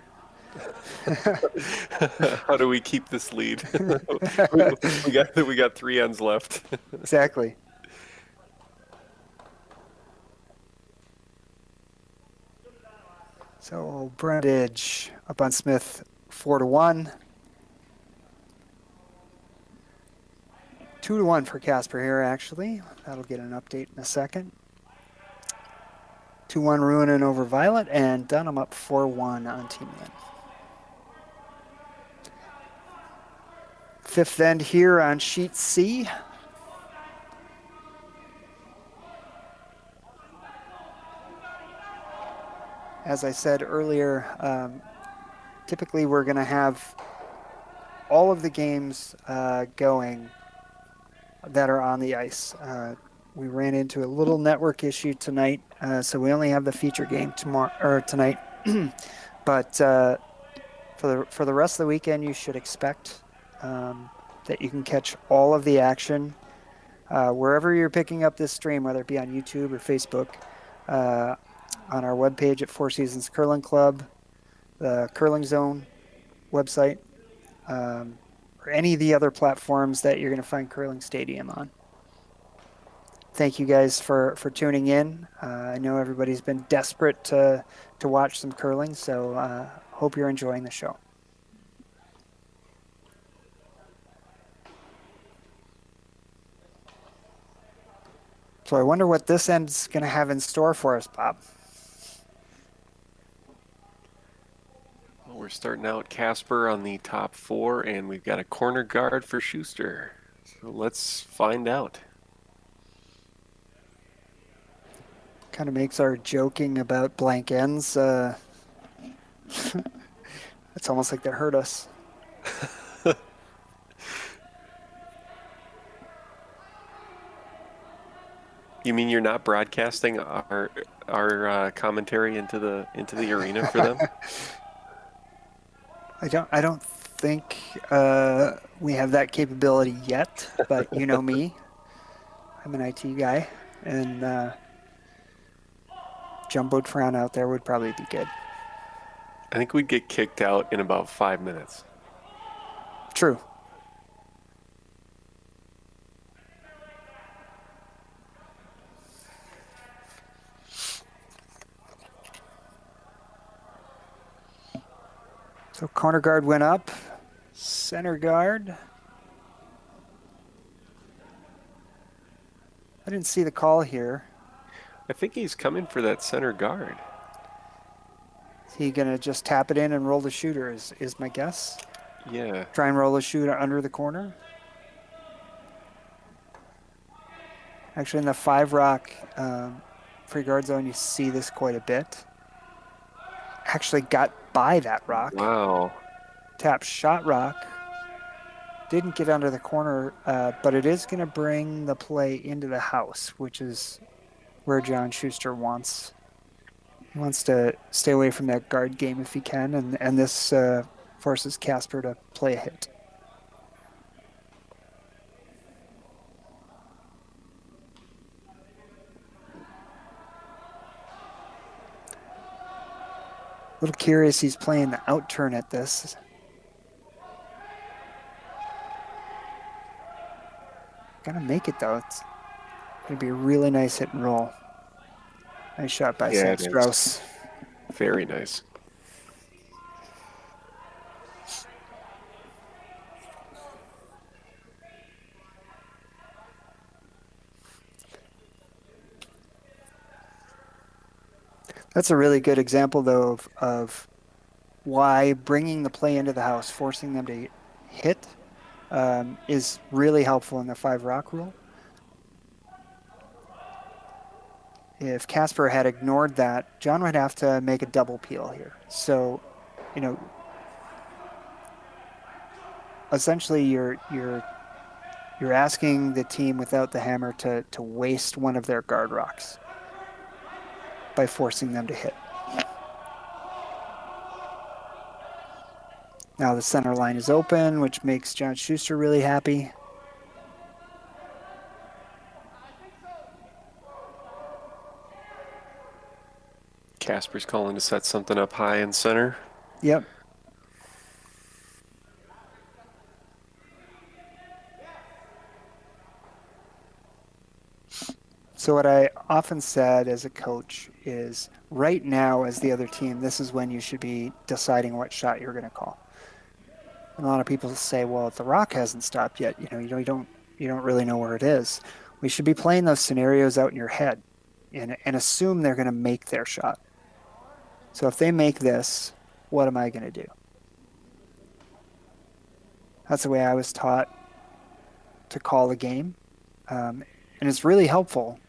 How do we keep this lead? we got 3 ends left. Exactly. So Brundage up on Smith 4-1. 2-1 for Casper here, actually. That'll get an update in a second. 2-1 Ruinen over Violet, and Dunham up 4-1 on Team Lynn. Fifth end here on sheet C. As I said earlier, typically we're going to have all of the games going that are on the ice. We ran into a little network issue tonight, so we only have the feature game tonight. But for the rest of the weekend, you should expect that you can catch all of the action wherever you're picking up this stream, whether it be on YouTube or Facebook, on our webpage at Four Seasons Curling Club, the Curling Zone website, or any of the other platforms that you're going to find Curling Stadium on. Thank you guys for tuning in. I know everybody's been desperate to watch some curling, so hope you're enjoying the show. So I wonder what this end's going to have in store for us, Bob. Well, we're starting out Casper on the top 4, and we've got a corner guard for Shuster. So let's find out. Kind of makes our joking about blank ends. It's almost like they hurt us. You mean you're not broadcasting our commentary into the arena for them? I don't think we have that capability yet, but you know me. I'm an IT guy, and Jumbotron out there would probably be good. I think we'd get kicked out in about 5 minutes. True. So corner guard went up. Center guard. I didn't see the call here. I think he's coming for that center guard. Is he going to just tap it in and roll the shooter is my guess? Yeah. Try and roll the shooter under the corner? Actually, in the 5-rock free guard zone, you see this quite a bit. Actually got by that rock. Wow. Tap shot rock. Didn't get under the corner, but it is going to bring the play into the house, which is where John Shuster wants. He wants to stay away from that guard game if he can, and this forces Casper to play a hit. A little curious he's playing the out turn at this. Gotta make it though. It's gonna be a really nice hit and roll. Nice shot by Yeah, Sam it is. Strauss. Very nice. That's a really good example, though, of why bringing the play into the house, forcing them to hit, is really helpful in the 5 rock rule. If Casper had ignored that, John would have to make a double peel here. So, essentially you're asking the team without the hammer to waste one of their guard rocks by forcing them to hit. Now the center line is open, which makes John Shuster really happy. Casper's calling to set something up high in center. Yep. So what I often said as a coach is right now as the other team, this is when you should be deciding what shot you're going to call. And a lot of people say, well, if the rock hasn't stopped yet, you don't really know where it is. We should be playing those scenarios out in your head and assume they're going to make their shot. So if they make this, what am I going to do? That's the way I was taught to call a game. And it's really helpful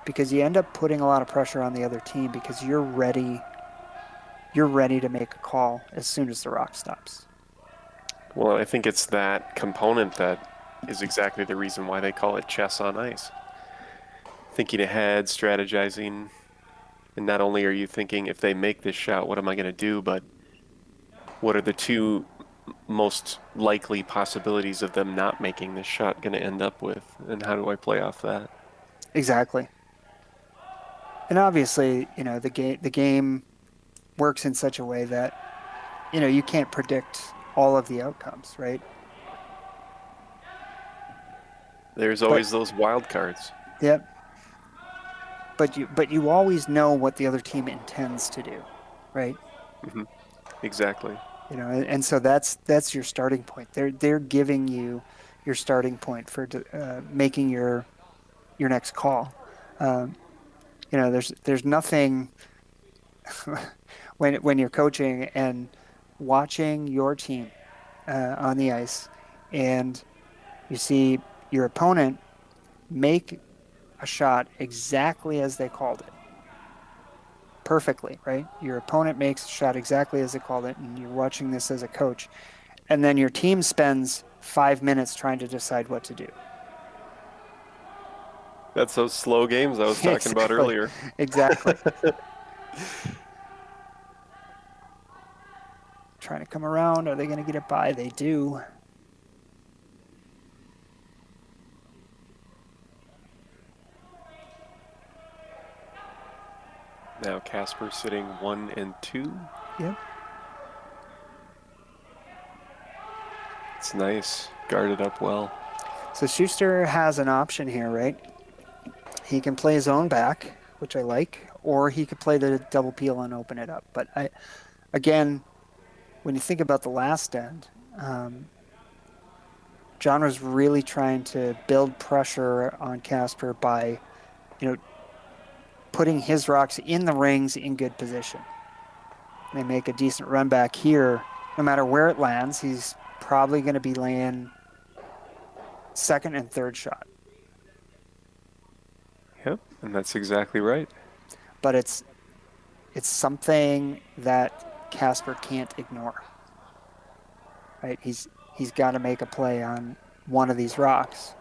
because you end up putting a lot of pressure on the other team because you're ready to make a call as soon as the rock stops. Well, I think it's that component that is exactly the reason why they call it chess on ice. Thinking ahead, strategizing, and not only are you thinking, if they make this shot, what am I going to do, but what are the two most likely possibilities of them not making this shot going to end up with, and how do I play off that? Exactly. And obviously, the game works in such a way that, you can't predict all of the outcomes, right? There's always those wild cards. Yep. But you always know what the other team intends to do, right? Mm-hmm. Exactly. And so that's your starting point. They're giving you your starting point for making your next call. There's nothing when you're coaching and watching your team on the ice, and you see your opponent make a shot exactly as they called it. Perfectly, right? Your opponent makes a shot exactly as they called it, and you're watching this as a coach. And then your team spends 5 minutes trying to decide what to do. That's those slow games I was talking about earlier. Exactly. Trying to come around. Are they going to get it by? They do. Now Casper sitting 1 and 2. Yep. It's nice. Guarded up well. So Shuster has an option here, right? He can play his own back, which I like, or he could play the double peel and open it up. But again, when you think about the last end, John was really trying to build pressure on Casper by, putting his rocks in the rings in good position. They make a decent run back here. No matter where it lands, he's probably going to be laying second and third shot. Yep, and that's exactly right. But it's something that Casper can't ignore. Right? He's got to make a play on one of these rocks.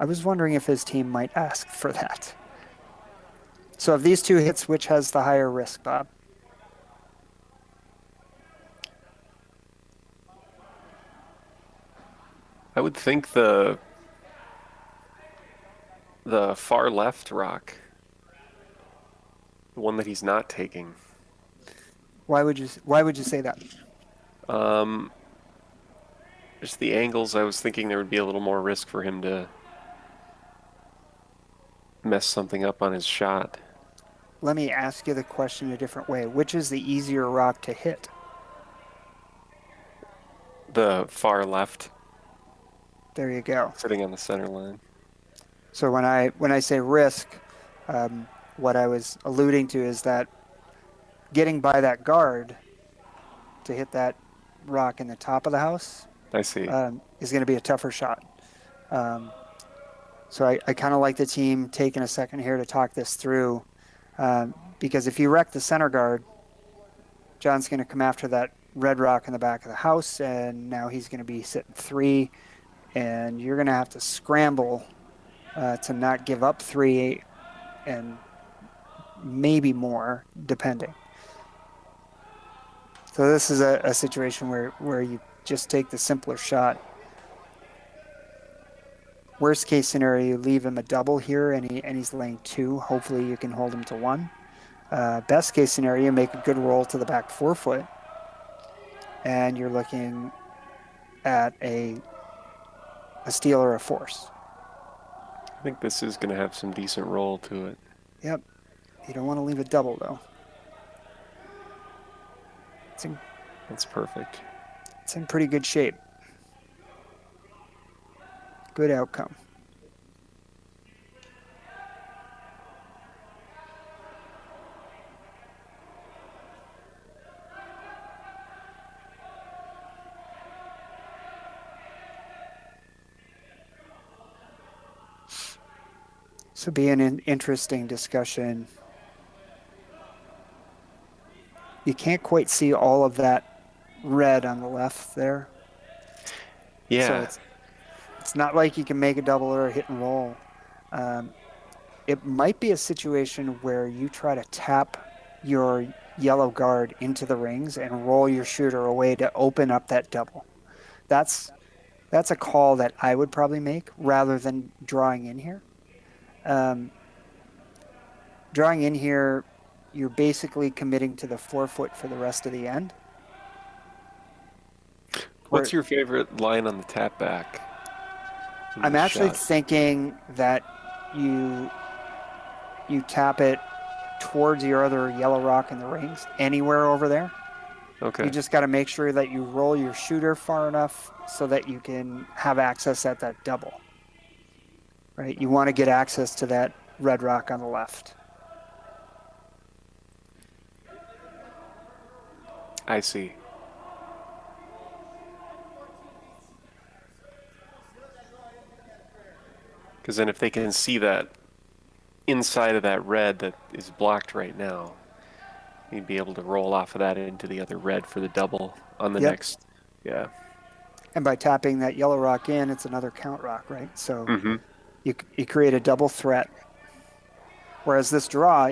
I was wondering if his team might ask for that. So of these two hits, which has the higher risk, Bob? I would think the far left rock, the one that he's not taking. Why would you say that? Um, just the angles, I was thinking there would be a little more risk for him to mess something up on his shot. Let me ask you the question a different way. Which is the easier rock to hit? The far left, There you go. sitting on the center line. So when I say risk, what I was alluding to is that getting by that guard to hit that rock in the top of the house I see. is going to be a tougher shot. Um, so I kind of like the team taking a second here to talk this through, because if you wreck the center guard, John's going to come after that red rock in the back of the house, and now he's going to be sitting 3, and you're going to have to scramble to not give up 3 and maybe more, depending. So this is a situation where you just take the simpler shot. Worst case scenario, you leave him a double here, and he's laying 2. Hopefully you can hold him to 1. Best case scenario, make a good roll to the back 4-foot, and you're looking at a steal or a force. I think this is going to have some decent roll to it. Yep. You don't want to leave a double, though. That's perfect. It's in pretty good shape. Good outcome. This will be an interesting discussion. You can't quite see all of that red on the left there. Yeah. So it's not like you can make a double or a hit and roll. It might be a situation where you try to tap your yellow guard into the rings and roll your shooter away to open up that double. That's a call that I would probably make rather than drawing in here. Drawing in here, you're basically committing to the 4-foot for the rest of the end. What's your favorite line on the tap back? I'm actually thinking that you tap it towards your other yellow rock in the rings, anywhere over there. Okay. You just got to make sure that you roll your shooter far enough so that you can have access at that double. Right? You want to get access to that red rock on the left. I see. Because then if they can see that inside of that red that is blocked right now, you'd be able to roll off of that into the other red for the double on the next. Yeah. And by tapping that yellow rock in, it's another count rock, right? So Mm-hmm. you create a double threat. Whereas this draw,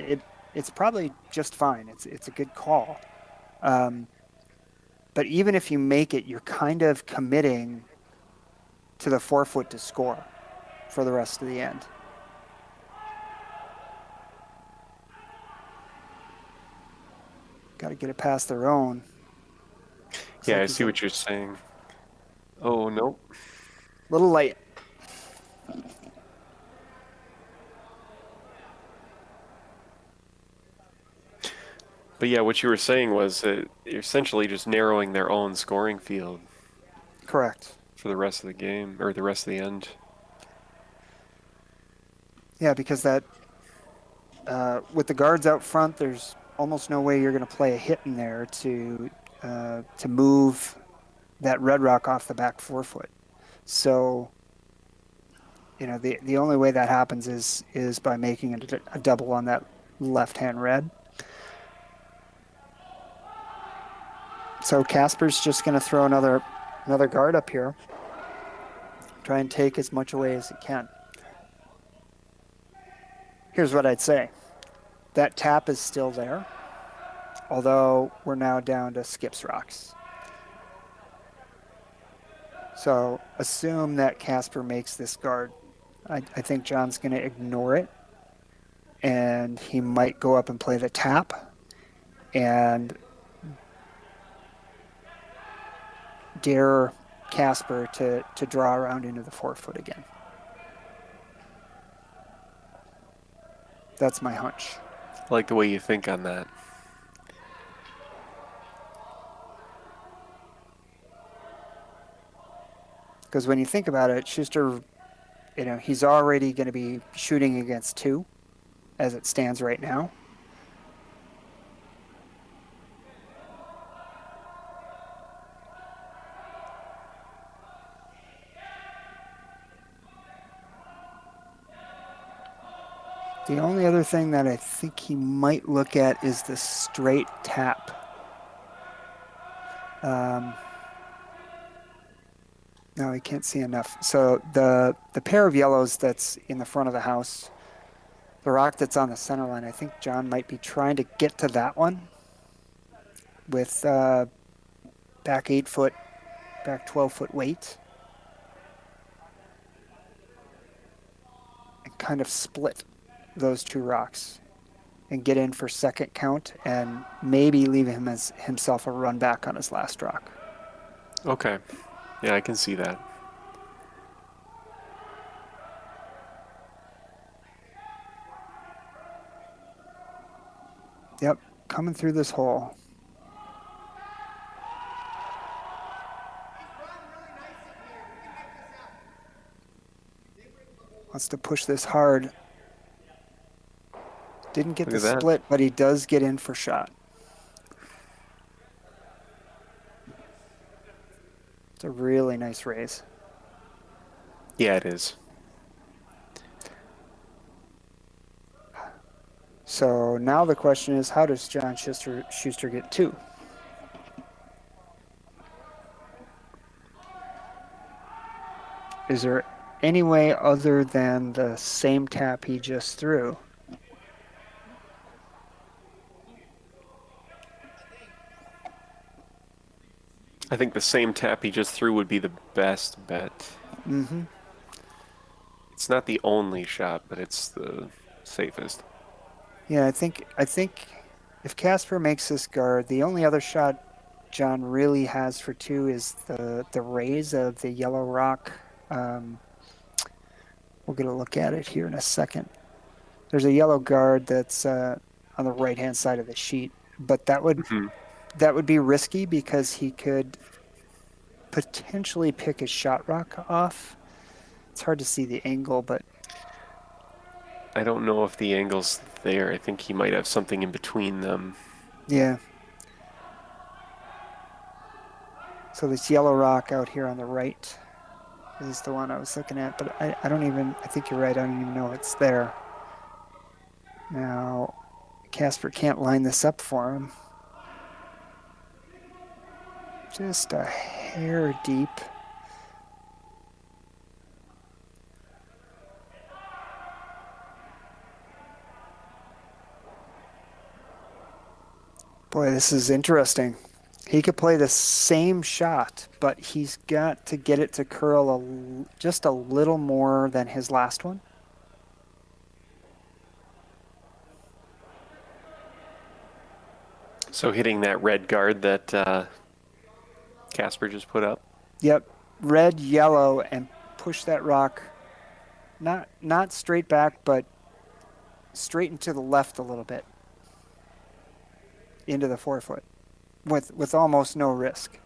it's probably just fine. It's a good call. But even if you make it, you're kind of committing to the 4-foot to score for the rest of the end. Got to get it past their own. Yeah, I see what you're saying. Oh, nope. Little late. But yeah, what you were saying was that you're essentially just narrowing their own scoring field Correct. for the rest of the game, or the rest of the end. Yeah, because that with the guards out front, there's almost no way you're going to play a hit in there to move that red rock off the back 4-foot. So, the only way that happens is by making it a double on that left-hand red. So Casper's just going to throw another guard up here. Try and take as much away as he can. Here's what I'd say. That tap is still there, although we're now down to skips rocks. So assume that Casper makes this guard. I think John's going to ignore it, and he might go up and play the tap and dare Casper to draw around into the 4-foot again. That's my hunch. I like the way you think on that. Because when you think about it, Shuster, he's already going to be shooting against 2 as it stands right now. The only other thing that I think he might look at is the straight tap. No, he can't see enough. So the pair of yellows that's in the front of the house, the rock that's on the center line, I think John might be trying to get to that one with back 8-foot, back 12-foot weight. And kind of split those 2 rocks and get in for second count and maybe leave himself a run back on his last rock. Okay. Yeah, I can see that. Yep, coming through this hole. Wants to push this hard. Didn't get the split, but he does get in for shot. It's a really nice raise. Yeah, it is. So now the question is, how does John Shuster get 2? Is there any way other than the same tap he just threw? I think the same tap he just threw would be the best bet. Mm-hmm. It's not the only shot, but it's the safest. Yeah, I think if Casper makes this guard, the only other shot John really has for 2 is the raise of the yellow rock. We'll get a look at it here in a second. There's a yellow guard that's on the right-hand side of the sheet, but that would be risky because he could potentially pick his shot rock off. It's hard to see the angle, but I don't know if the angle's there. I think he might have something in between them. Yeah. So this yellow rock out here on the right is the one I was looking at, but I think you're right, I don't even know it's there. Now, Casper can't line this up for him. Just a hair deep. Boy, this is interesting. He could play the same shot, but he's got to get it to curl just a little more than his last one. So hitting that red guard that Casper just put up? Yep, red, yellow, and push that rock not straight back, but straight into the left a little bit. Into the 4-foot with almost no risk.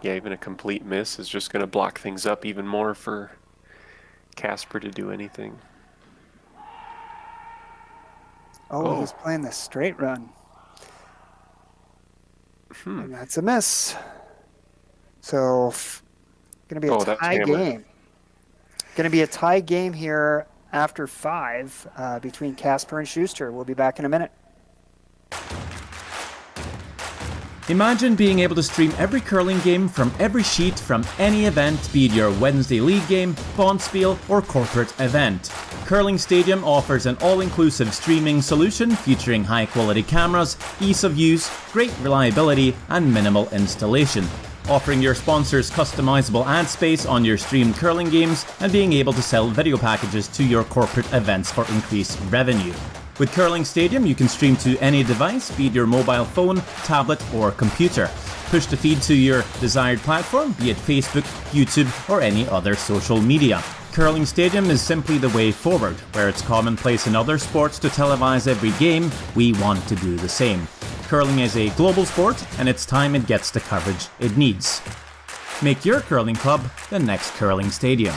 Yeah, even a complete miss is just going to block things up even more for Casper to do anything. Oh, he's playing the straight run. And that's a miss. So, going to be a tie game. Going to be a tie game here after 5 between Casper and Shuster. We'll be back in a minute. Imagine being able to stream every curling game from every sheet from any event, be it your Wednesday league game, bonspiel, or corporate event. Curling Stadium offers an all-inclusive streaming solution featuring high-quality cameras, ease of use, great reliability, and minimal installation. Offering your sponsors customizable ad space on your streamed curling games and being able to sell video packages to your corporate events for increased revenue. With Curling Stadium, you can stream to any device, be it your mobile phone, tablet, or computer. Push the feed to your desired platform, be it Facebook, YouTube, or any other social media. Curling Stadium is simply the way forward. Where it's commonplace in other sports to televise every game, we want to do the same. Curling is a global sport, and it's time it gets the coverage it needs. Make your curling club the next Curling Stadium.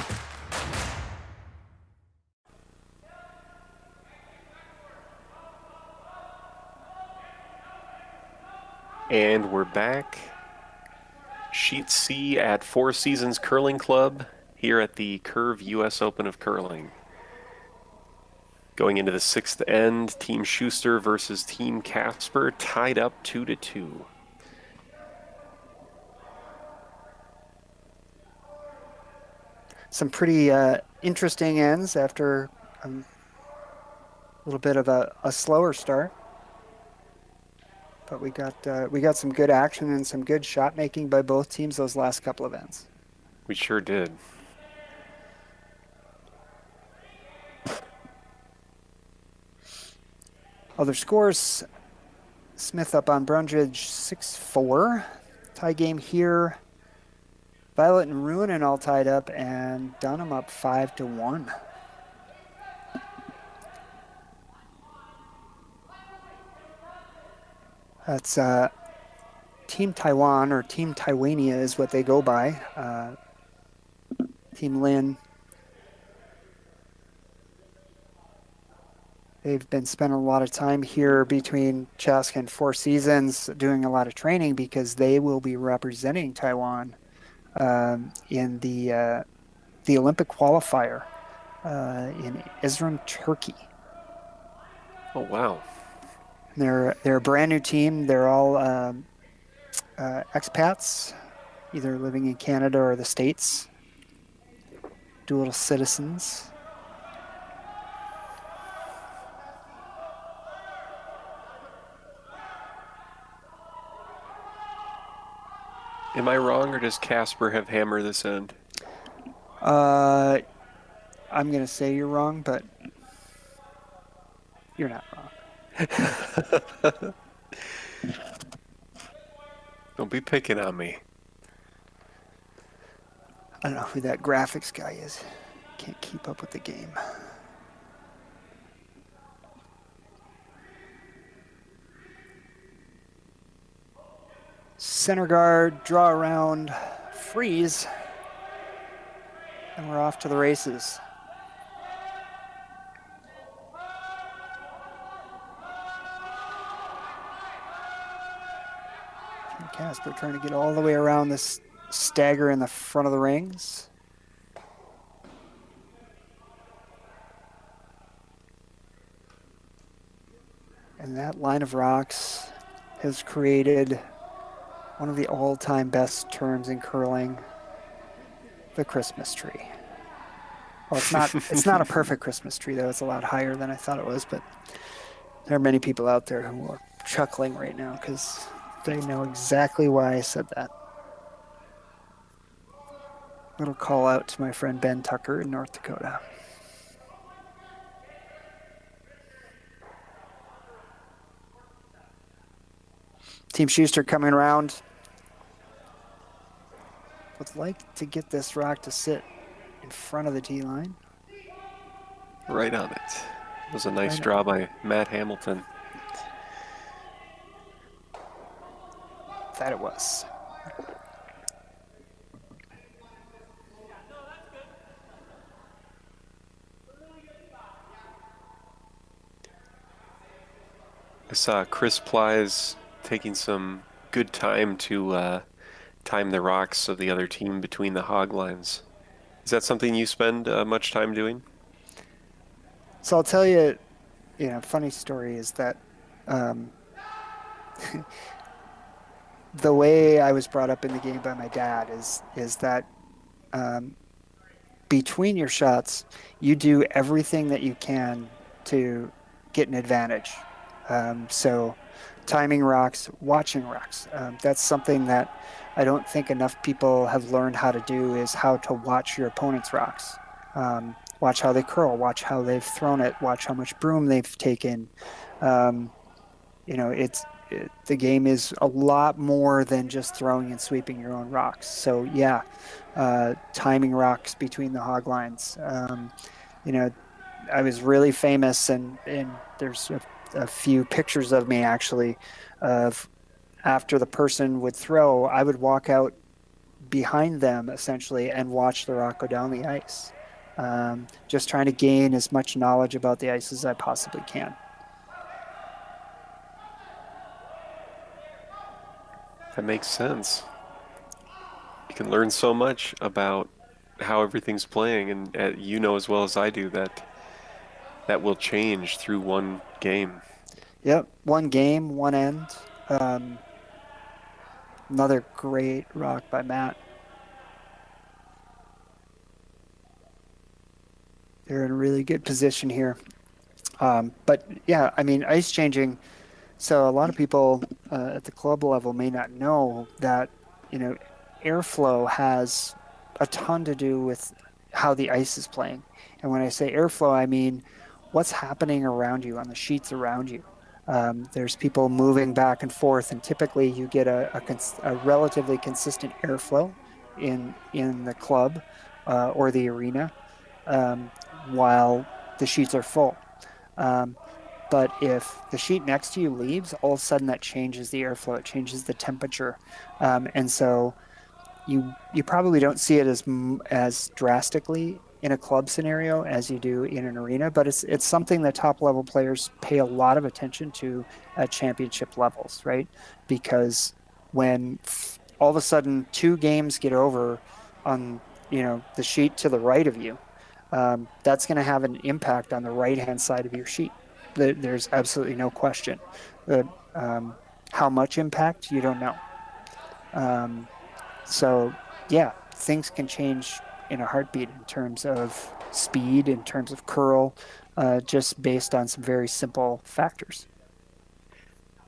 And we're back. Sheet C at Four Seasons Curling Club here at the Curve US Open of Curling. Going into the sixth end, Team Shuster versus Team Casper, tied up 2-2. Some pretty interesting ends after a little bit of a slower start. But we got some good action and some good shot making by both teams those last couple of ends. We sure did. Other scores, Smith up on Brundridge 6-4. Tie game here. Violet and Ruinen all tied up, and Dunham up 5-1. That's Team Taiwan, or Team Taiwania is what they go by. Team Lin. They've been spending a lot of time here between Chaska and Four Seasons doing a lot of training because they will be representing Taiwan in the Olympic qualifier in Izmir, Turkey. Oh, wow. They're a brand new team. They're all expats, either living in Canada or the States, dual citizens. Am I wrong, or does Casper have hammer this end? I'm going to say you're wrong, but you're not wrong. Don't be picking on me. I don't know who that graphics guy is. Can't keep up with the game. Center guard, draw around, freeze, and we're off to the races. Team Casper trying to get all the way around this stagger in the front of the rings. And that line of rocks has created one of the all-time best terms in curling, the Christmas tree. Well, it's not a perfect Christmas tree, though. It's a lot higher than I thought it was, but there are many people out there who are chuckling right now because they know exactly why I said that. Little call out to my friend Ben Tucker in North Dakota. Team Shuster coming around. Would like to get this rock to sit in front of the tee line. Right on it. It was a nice draw by Matt Hamilton. That it was. I saw Chris Plies taking some good time to time the rocks of the other team between the hog lines. Is that something you spend much time doing? So I'll tell you, funny story is that the way I was brought up in the game by my dad is that um, between your shots, you do everything that you can to get an advantage. So, timing rocks, watching rocks. That's something that I don't think enough people have learned how to do is how to watch your opponent's rocks. Watch how they curl, watch how they've thrown it, watch how much broom they've taken. Um, the game is a lot more than just throwing and sweeping your own rocks. So yeah, timing rocks between the hog lines. You know, I was really famous, and there's a few pictures of me actually of after the person would throw, I would walk out behind them essentially and watch the rock go down the ice. Just trying to gain as much knowledge about the ice as I possibly can. That makes sense. You can learn so much about how everything's playing, and you know as well as I do that that will change through one game. Yep, one game, one end. Um, Another great rock by Matt. They're in a really good position here. But yeah, I mean, ice changing. So a lot of people at the club level may not know that, you know, airflow has a ton to do with how the ice is playing. And when I say airflow, I mean what's happening around you on the sheets around you. There's people moving back and forth, and typically you get a relatively consistent airflow in the club or the arena while the sheets are full. Um, but if the sheet next to you leaves, all of a sudden that changes the airflow, it changes the temperature, and so you probably don't see it as drastically in a club scenario as you do in an arena, but it's something that top level players pay a lot of attention to at championship levels, right? Because when all of a sudden two games get over on the sheet to the right of you, that's going to have an impact on the right hand side of your sheet. There's absolutely no question. That how much impact you don't know. Um, so yeah, things can change in a heartbeat in terms of speed, in terms of curl, just based on some very simple factors.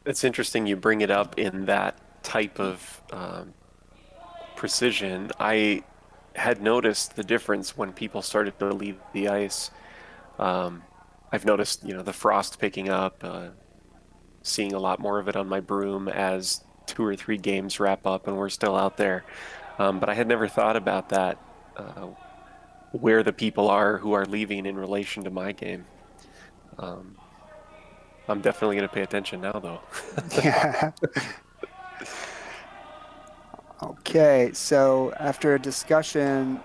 It's interesting you bring it up in that type of precision. I had noticed the difference when people started to leave the ice. Um, I've noticed, the frost picking up, seeing a lot more of it on my broom as 2 or 3 games wrap up and we're still out there. But I had never thought about that, uh, where the people are who are leaving in relation to my game. Um, I'm definitely going to pay attention now, though. Yeah. Okay, so after a discussion,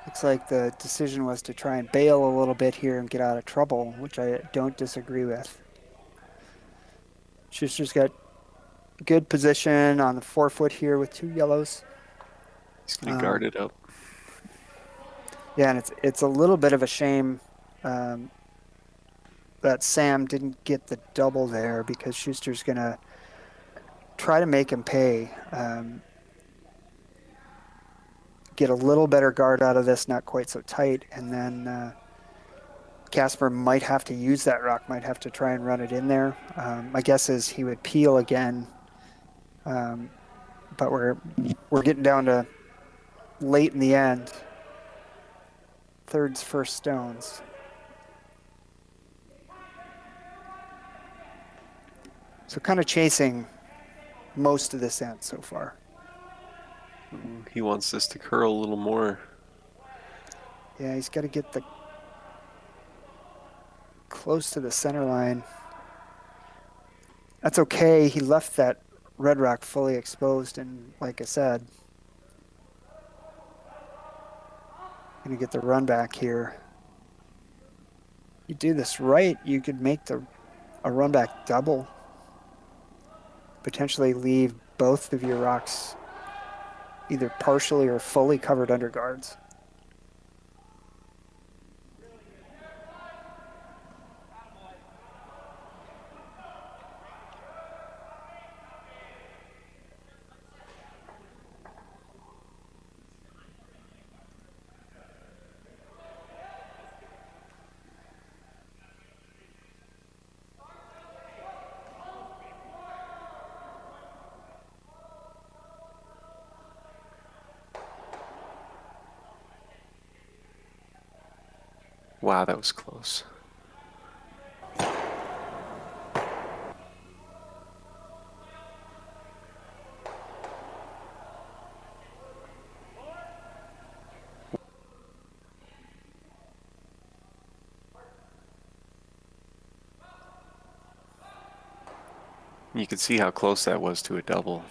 looks like the decision was to try and bail a little bit here and get out of trouble, which I don't disagree with. Schuster's got good position on the 4 foot here with 2 yellows. He's going to guard it up. Yeah, and it's a little bit of a shame um, that Sam didn't get the double there because Schuster's going to try to make him pay. Get a little better guard out of this, not quite so tight, and then Casper might have to use that rock, might have to try and run it in there. My guess is he would peel again, but we're getting down to late in the end. Thirds, first stones. So kind of chasing most of this end so far. He wants this to curl a little more. Yeah, he's got to get the close to the center line. That's okay. He left that red rock fully exposed, and like I said, gonna get the run back here. You do this right, you could make a run back double. Potentially leave both of your rocks either partially or fully covered under guards. Wow, that was close. You could see how close that was to a double.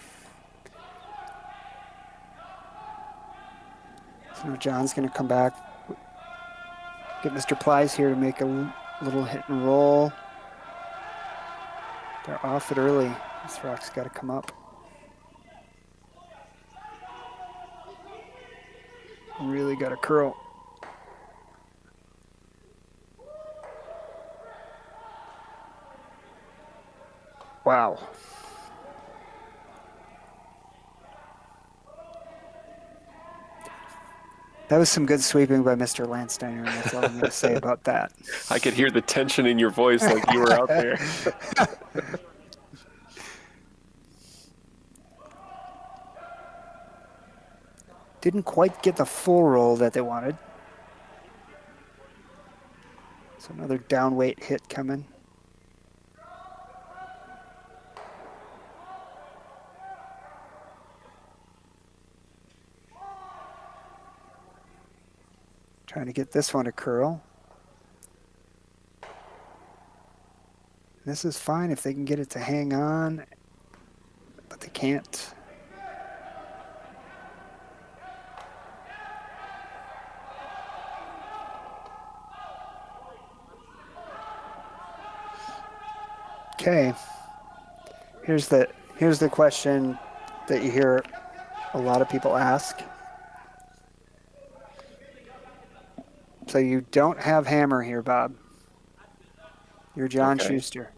So now John's going to come back, get Mr. Plies here to make a little hit and roll. They're off it early. This rock's got to come up. Really got to curl. Wow. That was some good sweeping by Mr. Landsteiner, and that's all I'm going to say about that. I could hear the tension in your voice like you were out there. Didn't quite get the full roll that they wanted. So another down weight hit coming. Trying to get this one to curl. This is fine if they can get it to hang on, but they can't. Okay. Here's the question that you hear a lot of people ask. So you don't have hammer here, Bob. You're John Shuster.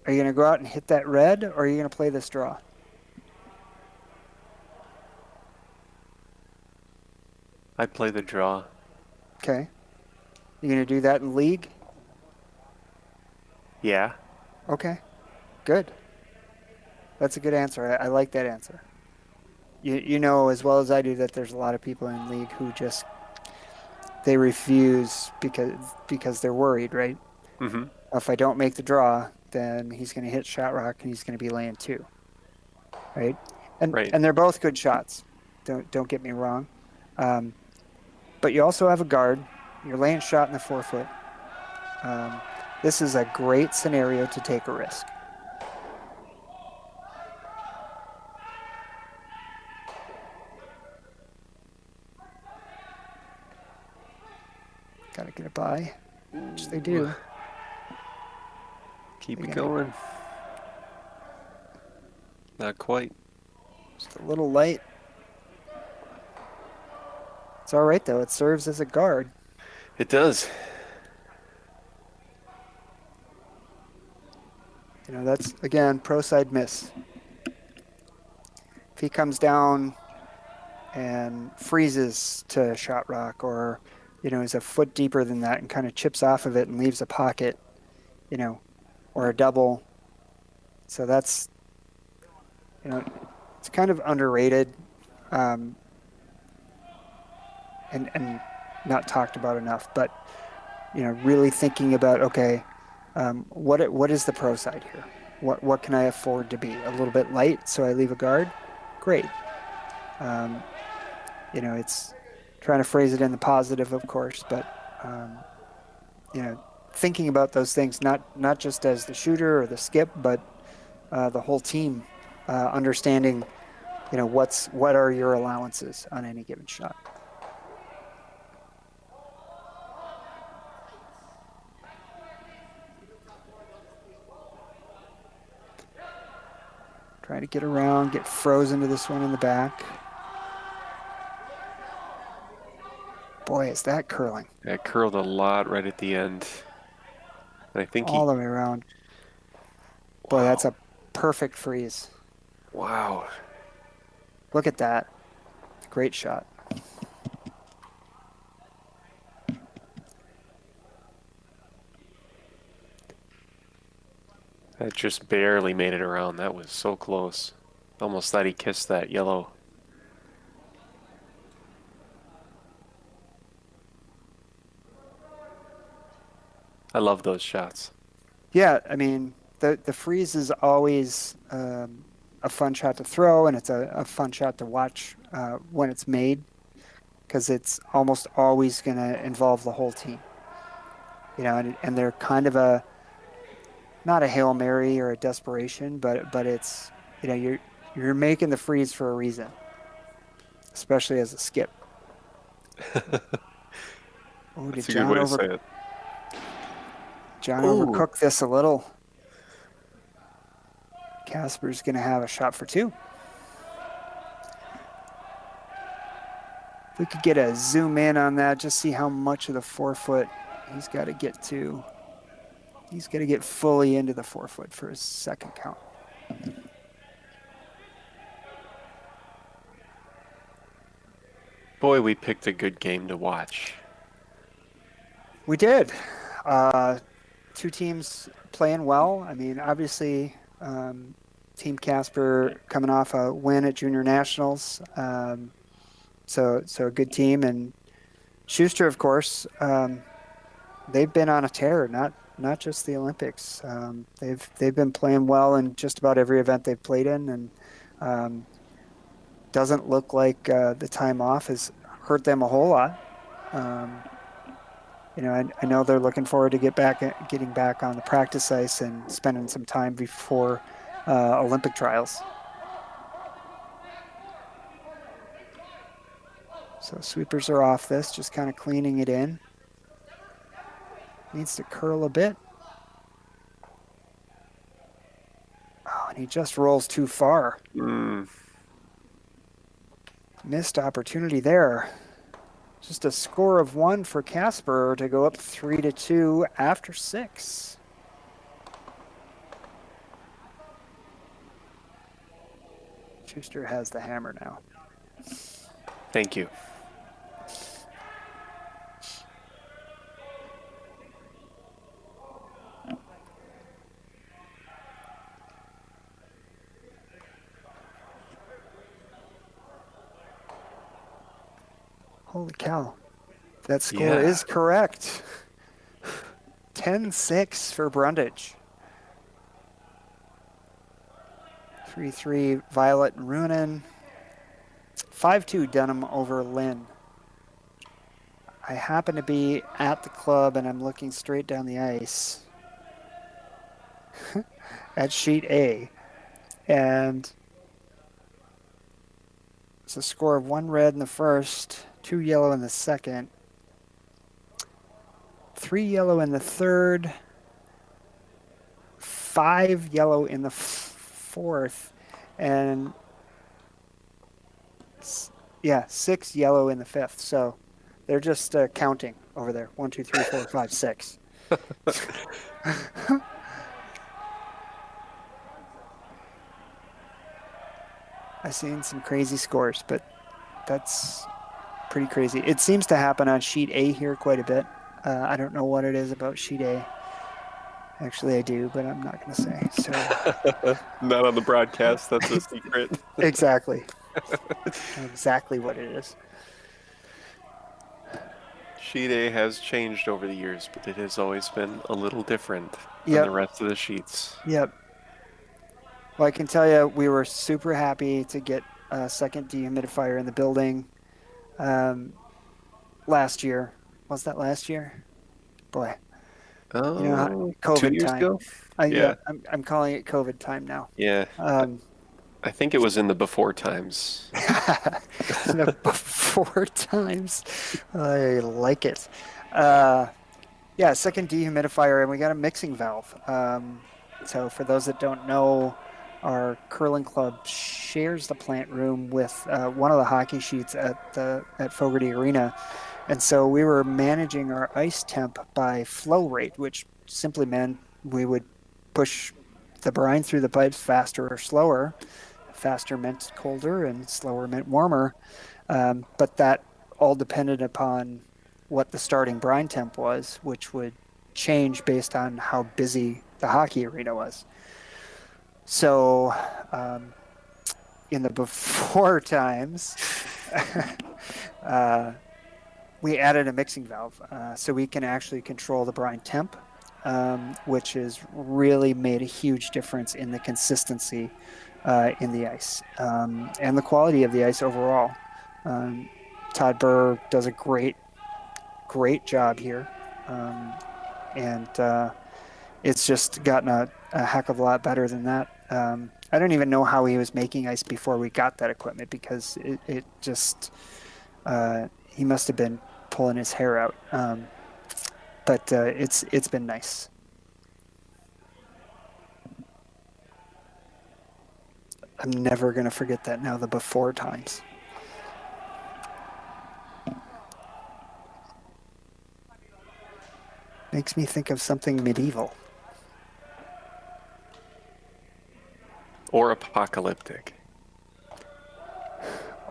Are you going to go out and hit that red, or are you going to play this draw? I'd play the draw. Okay. You going to do that in league? Yeah. Okay. Good. That's a good answer. I like that answer. You know as well as I do that there's a lot of people in league who just they refuse because they're worried, right? Mm-hmm. If I don't make the draw, then he's going to hit shot rock and he's going to be laying 2, right? And they're both good shots. Don't get me wrong, but you also have a guard. You're laying shot in the 4-foot. This is a great scenario to take a risk. Got to get it by, which they do. Keep it going. Not quite. Just a little light. It's all right, though. It serves as a guard. It does. You know, that's, again, pro side miss. If he comes down and freezes to shot rock, or, you know, is a foot deeper than that and kind of chips off of it and leaves a pocket, you know, or a double. So that's, you know, it's kind of underrated and not talked about enough. But, you know, really thinking about, okay, what is the pro side here? What can I afford to be? A little bit light, so I leave a guard? Great. You know, it's trying to phrase it in the positive, of course, but, you know, thinking about those things, not just as the shooter or the skip, but the whole team, understanding, you know, what are your allowances on any given shot. Trying to get around, get frozen to this one in the back. Boy, is that curling. That curled a lot right at the end. And I think all the way around. Boy, that's a perfect freeze. Wow. Look at that. Great shot. That just barely made it around. That was so close. Almost thought he kissed that yellow. I love those shots. Yeah, I mean, the freeze is always a fun shot to throw, and it's a fun shot to watch when it's made, because it's almost always going to involve the whole team. You know, and they're kind of not a Hail Mary or a desperation, but it's, you know, you're making the freeze for a reason, especially as a skip. Oh, did That's a good way to say it. John Ooh. overcook this a little? Casper's going to have a shot for two. If we could get a zoom in on that, just see how much of the 4-foot he's got to get to. He's got to get fully into the 4-foot for his second count. Boy, we picked a good game to watch. We did. Two teams playing well. I mean, obviously, Team Casper coming off a win at Junior Nationals. So a good team. And Shuster, of course, they've been on a tear, not just the Olympics. They've been playing well in just about every event they've played in, and doesn't look like the time off has hurt them a whole lot. You know, I know they're looking forward to getting back on the practice ice and spending some time before Olympic trials. So sweepers are off this, just kind of cleaning it in. Needs to curl a bit. Oh, and he just rolls too far. Missed opportunity there. Just a score of 1 for Casper to go up 3-2 after 6. Shuster has the hammer now. Thank you. Holy cow. That score is correct. 10-6 for Brundage. 3-3 Violet and Runin. 5-2 Dunham over Lynn. I happen to be at the club and I'm looking straight down the ice at sheet A. And it's a score of 1 red in the first, 2 yellow in the second, 3 yellow in the third, 5 yellow in the fourth, and 6 yellow in the fifth. So they're just counting over there. 1, 2, 3, 4, 5, 6. I've seen some crazy scores, but that's pretty crazy. It seems to happen on sheet A here quite a bit. I don't know what it is about sheet A. Actually, I do, but I'm not going to say. So Not on the broadcast. That's a secret. Exactly. Exactly what it is. Sheet A has changed over the years, but it has always been a little different than the rest of the sheets. Yep. Well, I can tell you, we were super happy to get a second dehumidifier in the building last year. Was that last year? Boy. Oh, you know, COVID 2 years time. ago? Yeah, I'm calling it COVID time now. Yeah. I think it was in the before times. The before times. I like it. Second dehumidifier, and we got a mixing valve. So for those that don't know, our curling club shares the plant room with one of the hockey sheets at Fogarty Arena. And so we were managing our ice temp by flow rate, which simply meant we would push the brine through the pipes faster or slower. Faster meant colder and slower meant warmer. But that all depended upon what the starting brine temp was, which would change based on how busy the hockey arena was. So in the before times, we added a mixing valve so we can actually control the brine temp which has really made a huge difference in the consistency in the ice and the quality of the ice overall. Todd Burr does a great job here, and it's just gotten a heck of a lot better than that. I don't even know how he was making ice before we got that equipment, because it just he must have been pulling his hair out. But it's been nice. I'm never gonna forget that now. The before times. Makes me think of something medieval. Or apocalyptic.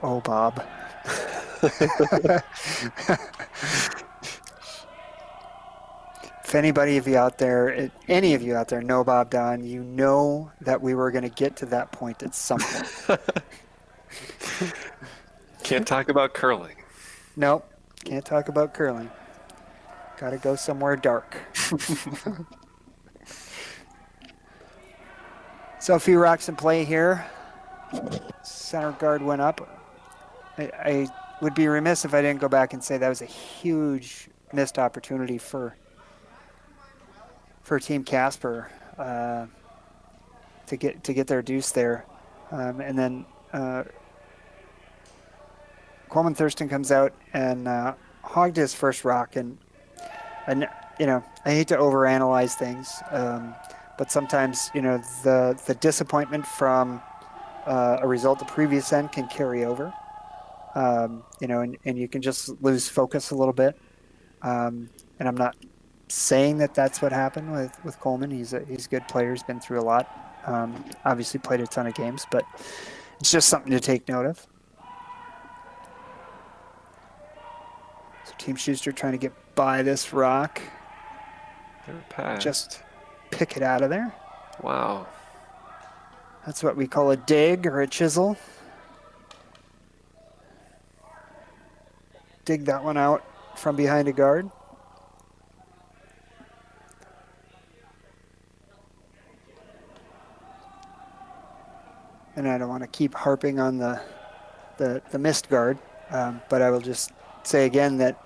Oh, Bob. If anybody of you out there, any of you out there know Bob Don, you know that we were going to get to that point at some point. Can't talk about curling. Nope, can't talk about curling. Got to go somewhere dark. So a few rocks in play here. Center guard went up. I would be remiss if I didn't go back and say that was a huge missed opportunity for Team Casper to get their deuce there, and then Coleman Thurston comes out and hogged his first rock, and you know, I hate to overanalyze things, but sometimes, you know, the disappointment from a result the previous end can carry over, you know, and you can just lose focus a little bit, and I'm not saying that that's what happened with Coleman. He's a good player. He's been through a lot. Obviously played a ton of games, but it's just something to take note of. So Team Shuster trying to get by this rock. They're passed. Just pick it out of there. Wow. That's what we call a dig or a chisel. Dig that one out from behind a guard. And I don't want to keep harping on the missed guard, but I will just say again that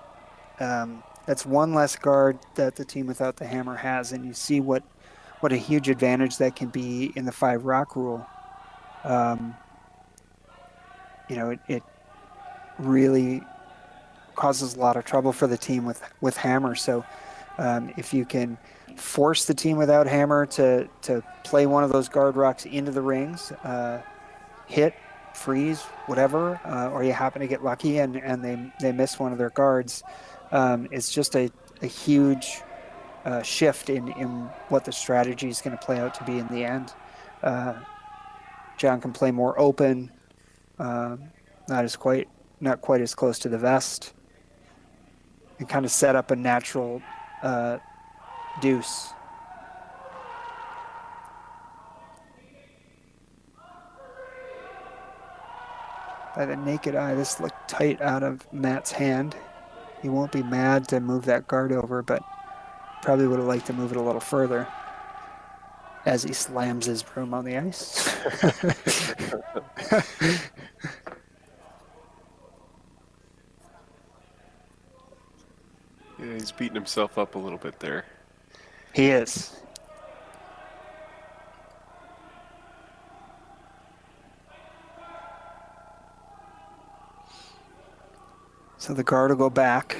that's one less guard that the team without the hammer has, and you see what a huge advantage that can be in the 5 rock rule. You know, it really causes a lot of trouble for the team with hammer. So if you can force the team without hammer to play one of those guard rocks into the rings, hit, freeze, whatever, or you happen to get lucky and they miss one of their guards, it's just a huge shift in what the strategy is going to play out to be in the end. John can play more open, not quite as close to the vest, and kind of set up a natural deuce. By the naked eye, this looked tight out of Matt's hand. He won't be mad to move that guard over, but probably would have liked to move it a little further as he slams his broom on the ice. Yeah, he's beating himself up a little bit there. He is. So the guard will go back.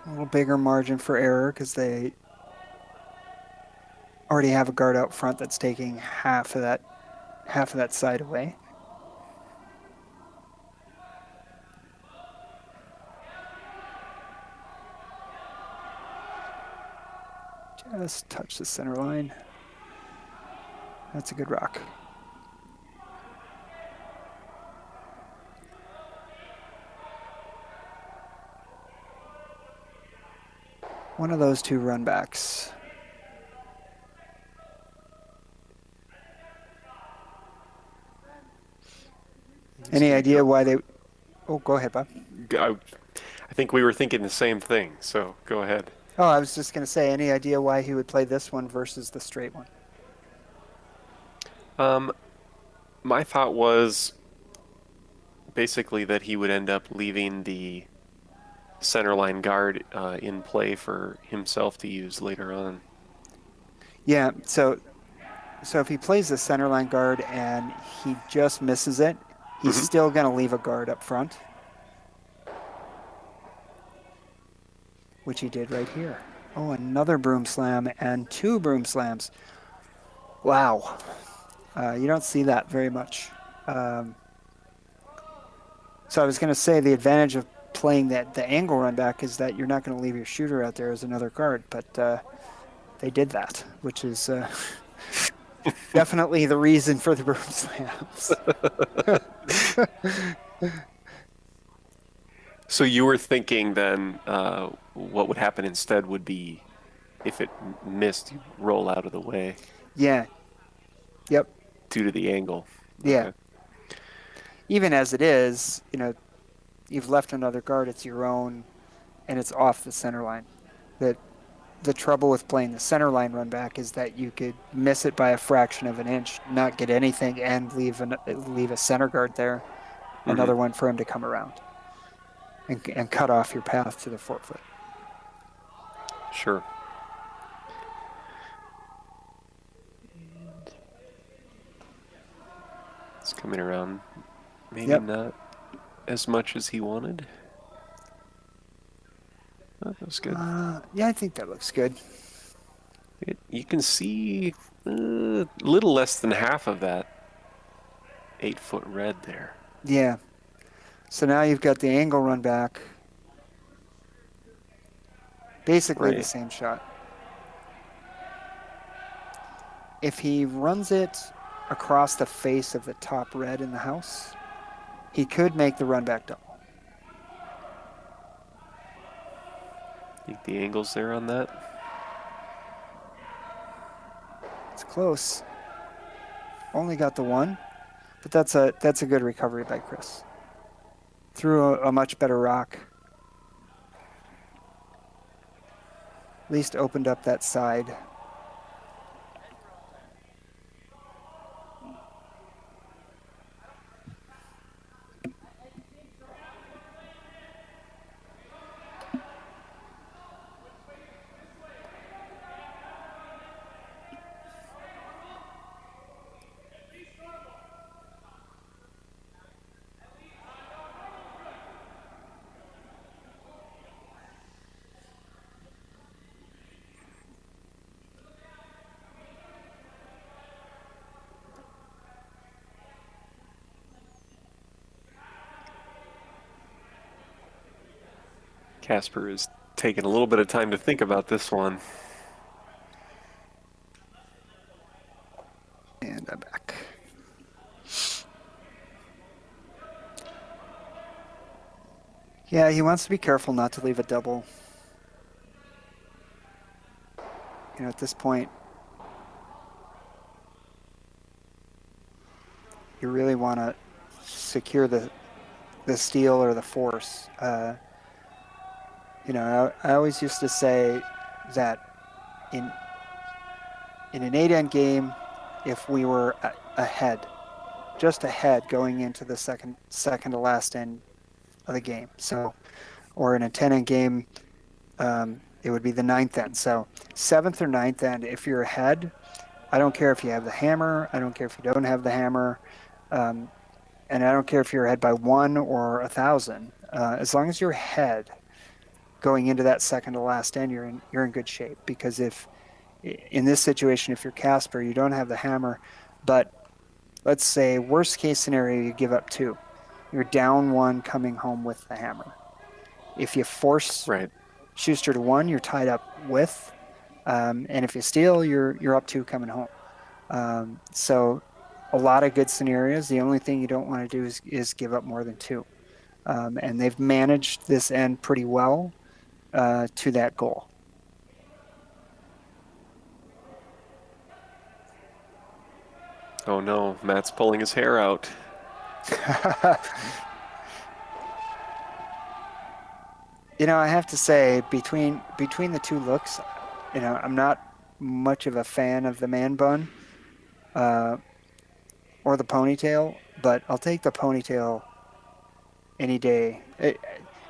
A little bigger margin for error because they already have a guard out front that's taking half of that side away. Just touch the center line. That's a good rock. One of those two run backs. Any idea why they... Oh, go ahead, Bob. I think we were thinking the same thing, so go ahead. Oh, I was just going to say, any idea why he would play this one versus the straight one? My thought was basically that he would end up leaving the center line guard in play for himself to use later on. Yeah, so if he plays the center line guard and he just misses it, he's still going to leave a guard up front, which he did right here. Oh, another broom slam and 2 broom slams. Wow. You don't see that very much. So I was going to say the advantage of playing the angle run back is that you're not going to leave your shooter out there as another guard, but they did that, which is definitely the reason for the broom slams. So you were thinking then what would happen instead would be if it missed, you roll out of the way. Yeah. Yep. Due to the angle. Yeah. Okay. Even as it is, you've left another guard, it's your own, and it's off the center line. The trouble with playing the center line run back is that you could miss it by a fraction of an inch, not get anything, and leave a center guard there, another one for him to come around and cut off your path to the forefoot. Sure. It's coming around. Maybe not as much as he wanted. Oh, that was good. Yeah, I think that looks good. You can see a little less than half of that 8-foot red there. Yeah. So now you've got the angle run back. Basically the same shot. If he runs it across the face of the top red in the house, he could make the run back double. Think the angle's there on that? It's close. Only got the one, but that's a good recovery by Chris. Threw a much better rock. At least opened up that side. Casper is taking a little bit of time to think about this one. And I'm back. Yeah, he wants to be careful not to leave a double. At this point, you really want to secure the steal or the force. I always used to say that in an 8-end game, if we were ahead, just ahead going into the second to last end of the game, or in a 10-end game, it would be the 9th end. So 7th or 9th end, if you're ahead, I don't care if you have the hammer, I don't care if you don't have the hammer, and I don't care if you're ahead by 1 or 1,000. As long as you're ahead going into that second to last end, you're in good shape. Because if in this situation, if you're Casper, you don't have the hammer, but let's say worst case scenario, you give up 2. You're down 1 coming home with the hammer. If you force Shuster to 1, you're tied up with, and if you steal, you're up 2 coming home. So a lot of good scenarios. The only thing you don't want to do is give up more than 2. And they've managed this end pretty well to that goal. Oh no, Matt's pulling his hair out. I have to say, between the two looks, I'm not much of a fan of the man bun or the ponytail, but I'll take the ponytail any day.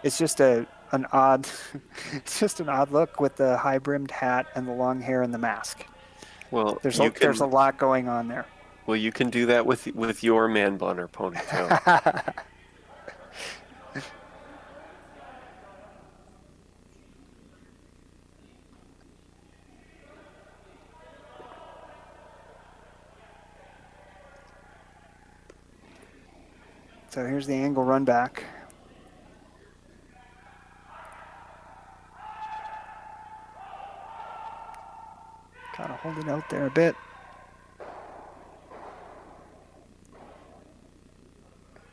It's just an odd, it's just an odd look with the high brimmed hat and the long hair and the mask. Well, There's a lot going on there. you can do that with your man bun or ponytail. So here's the angle run back. Kind of holding out there a bit.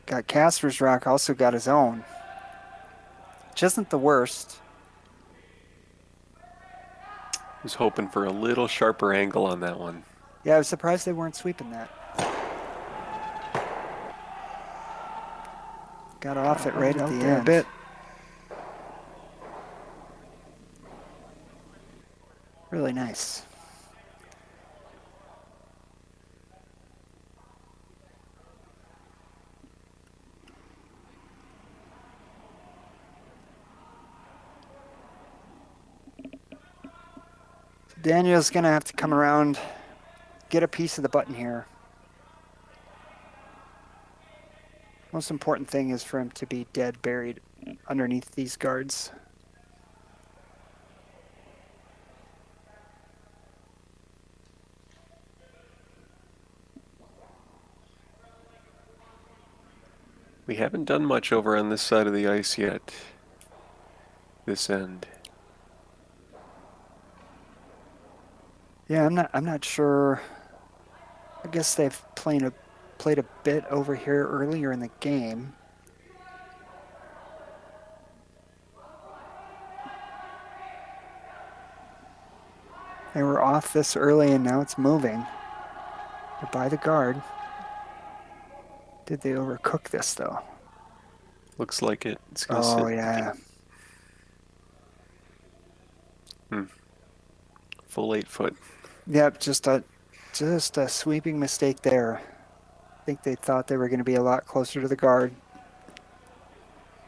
Got Casper's rock, also got his own. Which isn't the worst. Was hoping for a little sharper angle on that one. Yeah, I was surprised they weren't sweeping that. Got off it right at the end. A bit. Really nice. Daniel's going to have to come around, get a piece of the button here. Most important thing is for him to be dead buried underneath these guards. We haven't done much over on this side of the ice yet. This end. Yeah, I'm not sure. I guess they've played a bit over here earlier in the game. They were off this early and now it's moving. They're by the guard. Did they overcook this though? Looks like it. It's gonna Oh sit. yeah. Full 8 foot. Yep, just a sweeping mistake there. I think they thought they were going to be a lot closer to the guard.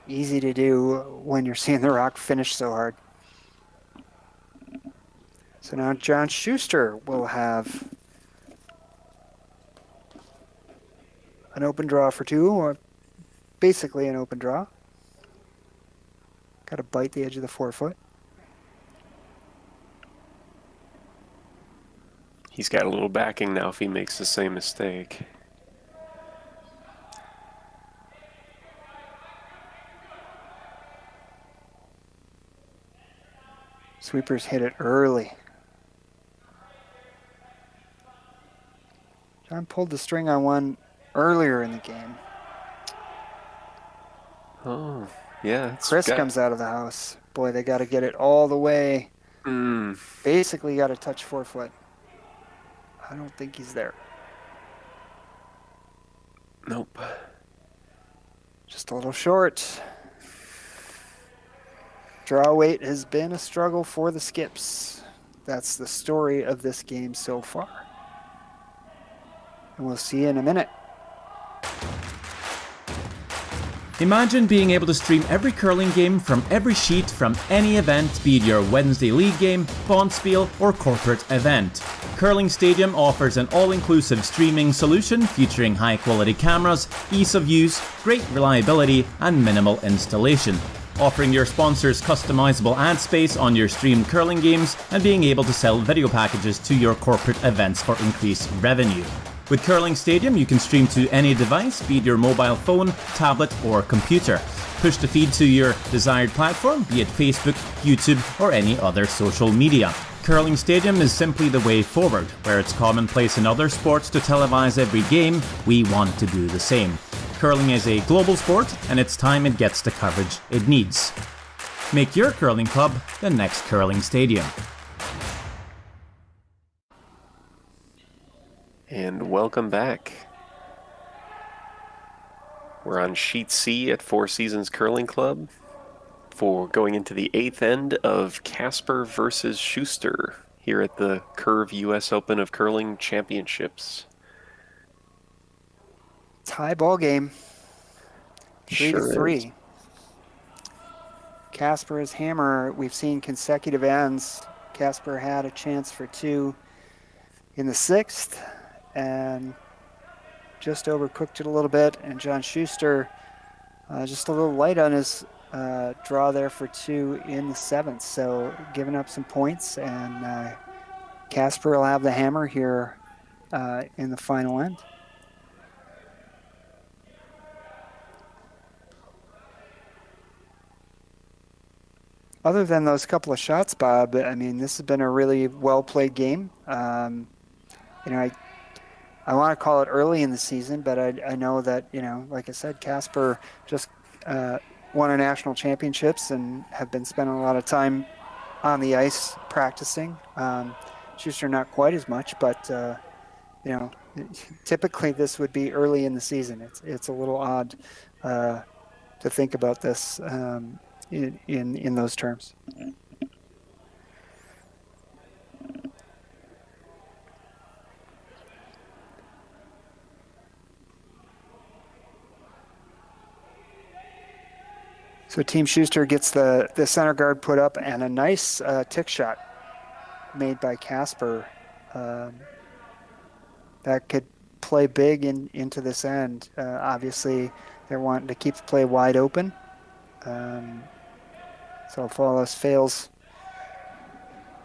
Easy to do when you're seeing the rock finish so hard. So now John Shuster will have an open draw for two, or basically an open draw. Got to bite the edge of the 4 foot. He's got a little backing now if he makes the same mistake. Sweepers hit it early. John pulled the string on one earlier in the game. Oh, yeah. Chris comes out of the house. Boy, they got to get it all the way. Basically got to touch 4 foot. I don't think he's there. Nope. Just a little short. Draw weight has been a struggle for the Skips. That's the story of this game so far. And we'll see you in a minute. Imagine being able to stream every curling game from every sheet from any event, be it your Wednesday league game, bonspiel, or corporate event. Curling Stadium offers an all-inclusive streaming solution featuring high-quality cameras, ease of use, great reliability, and minimal installation. Offering your sponsors customizable ad space on your streamed curling games and being able to sell video packages to your corporate events for increased revenue. With Curling Stadium, you can stream to any device, be it your mobile phone, tablet, or computer. Push the feed to your desired platform, be it Facebook, YouTube, or any other social media. Curling Stadium is simply the way forward. Where it's commonplace in other sports to televise every game, we want to do the same. Curling is a global sport, and it's time it gets the coverage it needs. Make your curling club the next Curling Stadium. And welcome back. We're on Sheet C at Four Seasons Curling Club. for going into the 8th end of Casper versus Schuster here at the Curve U.S. Open of Curling Championships. Tie ball game. 3-3. Is. Casper's hammer, we've seen consecutive ends. Casper had a chance for 2 in the 6th and just overcooked it a little bit. And John Schuster just a little light on his draw there for 2 in the 7th. So giving up some points, and Casper will have the hammer here in the final end. Other than those couple of shots, Bob, I mean, this has been a really well-played game. I want to call it early in the season, but I know that, like I said, Casper just won a national championships and have been spending a lot of time on the ice practicing. Schuster not quite as much, but, typically this would be early in the season. It's a little odd to think about this in those terms. So Team Schuster gets the center guard put up, and a nice tick shot made by Casper. That could play big into this end. Obviously, they're wanting to keep the play wide open. So if all else fails,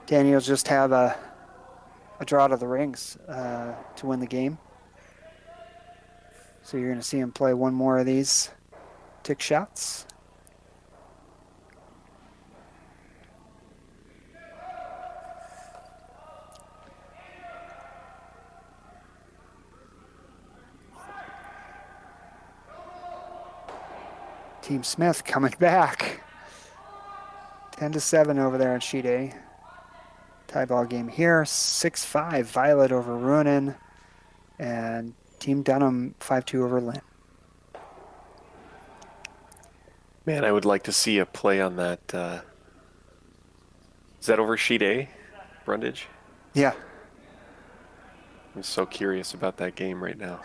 Danny will just have a draw to the rings to win the game. So you're going to see him play one more of these tick shots. Team Smith coming back. 10-7 over there on sheet A. Tie ball game here. 6-5 Violet over Ruonen. And Team Dunham 5-2 over Lynn. Man, I would like to see a play on that. Is that over sheet A, Brundage? Yeah. I'm so curious about that game right now.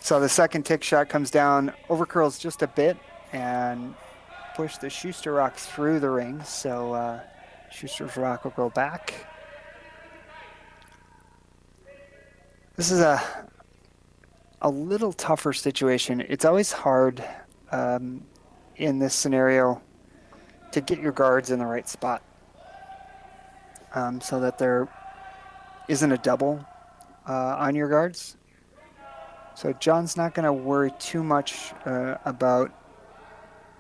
So the second tick shot comes down, overcurls just a bit, and push the Schuster rock through the ring. So Schuster's rock will go back. This is a little tougher situation. It's always hard in this scenario to get your guards in the right spot so that there isn't a double on your guards. So John's not going to worry too much about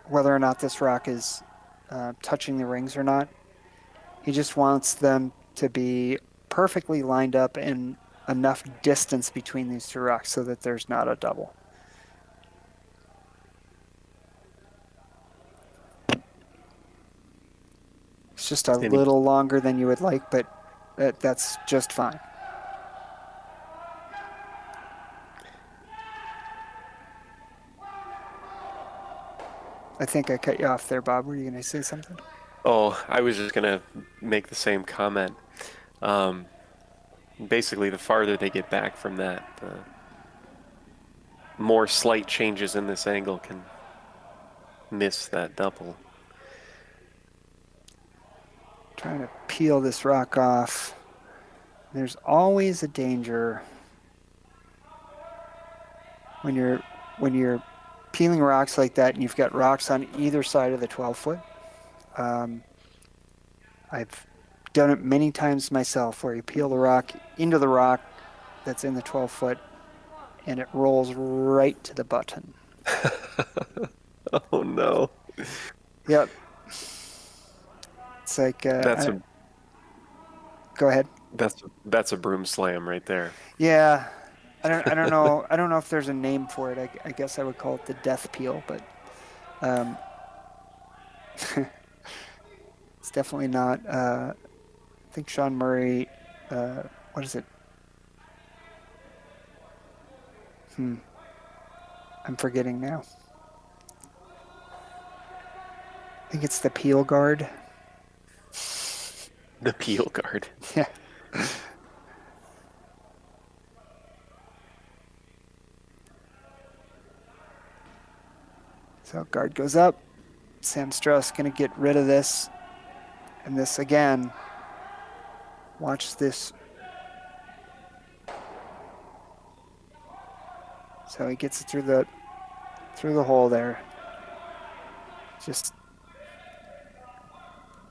whether or not this rock is touching the rings or not. He just wants them to be perfectly lined up and enough distance between these two rocks so that there's not a double. It's just a little longer than you would like, but that's just fine. I think I cut you off there, Bob. Were you going to say something? Oh, I was just going to make the same comment. Basically, the farther they get back from that, the more slight changes in this angle can miss that double. Trying to peel this rock off. There's always a danger when you're peeling rocks like that and you've got rocks on either side of the 12-foot. I've done it many times myself where you peel the rock into the rock that's in the 12-foot and it rolls right to the button. Oh no. Yep. It's like go ahead. That's a broom slam right there. Yeah. I don't know. I don't know if there's a name for it. I guess I would call it the death peel, but it's definitely not. I think Sean Murray. What is it? I'm forgetting now. I think it's the peel guard. The peel guard. Yeah. So guard goes up. Sam Strauss going to get rid of this. And this again. Watch this. So he gets it through the hole there. Just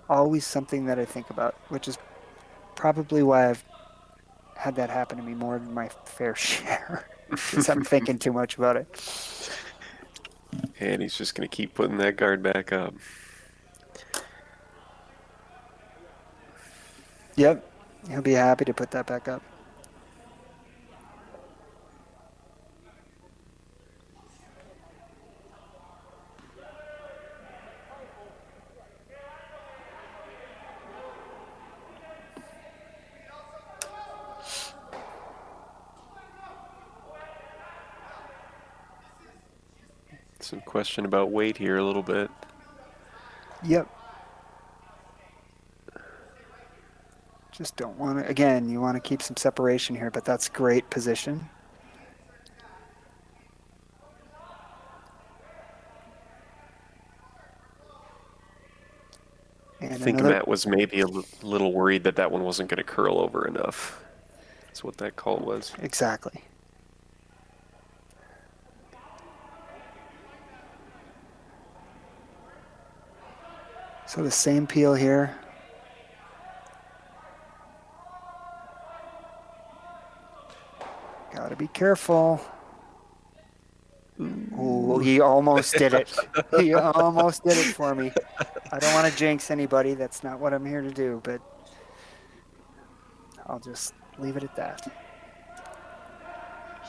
always something that I think about, which is probably why I've had that happen to me more than my fair share. Because I'm thinking too much about it. And he's just going to keep putting that guard back up. Yep. He'll be happy to put that back up. Some question about weight here a little bit. Yep. Just don't want to, again, you want to keep some separation here, but that's great position. And I think Matt was maybe a little worried that that one wasn't going to curl over enough. That's what that call was. Exactly. So the same peel here. Gotta be careful. Ooh, he almost did it. He almost did it for me. I don't want to jinx anybody. That's not what I'm here to do, but I'll just leave it at that.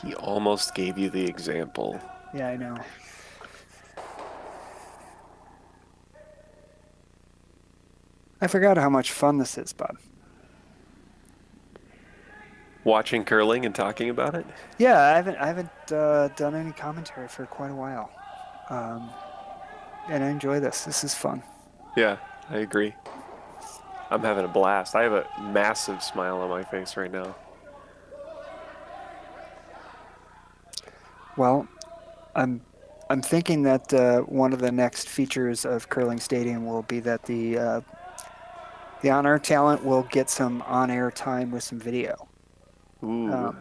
He almost gave you the example. Yeah, I know. I forgot how much fun this is, Bob. Watching curling and talking about it? Yeah, I haven't done any commentary for quite a while, and I enjoy this. This is fun. Yeah, I agree. I'm having a blast. I have a massive smile on my face right now. Well, I'm thinking that one of the next features of Curling Stadium will be that the on-air talent will get some on-air time with some video. Ooh.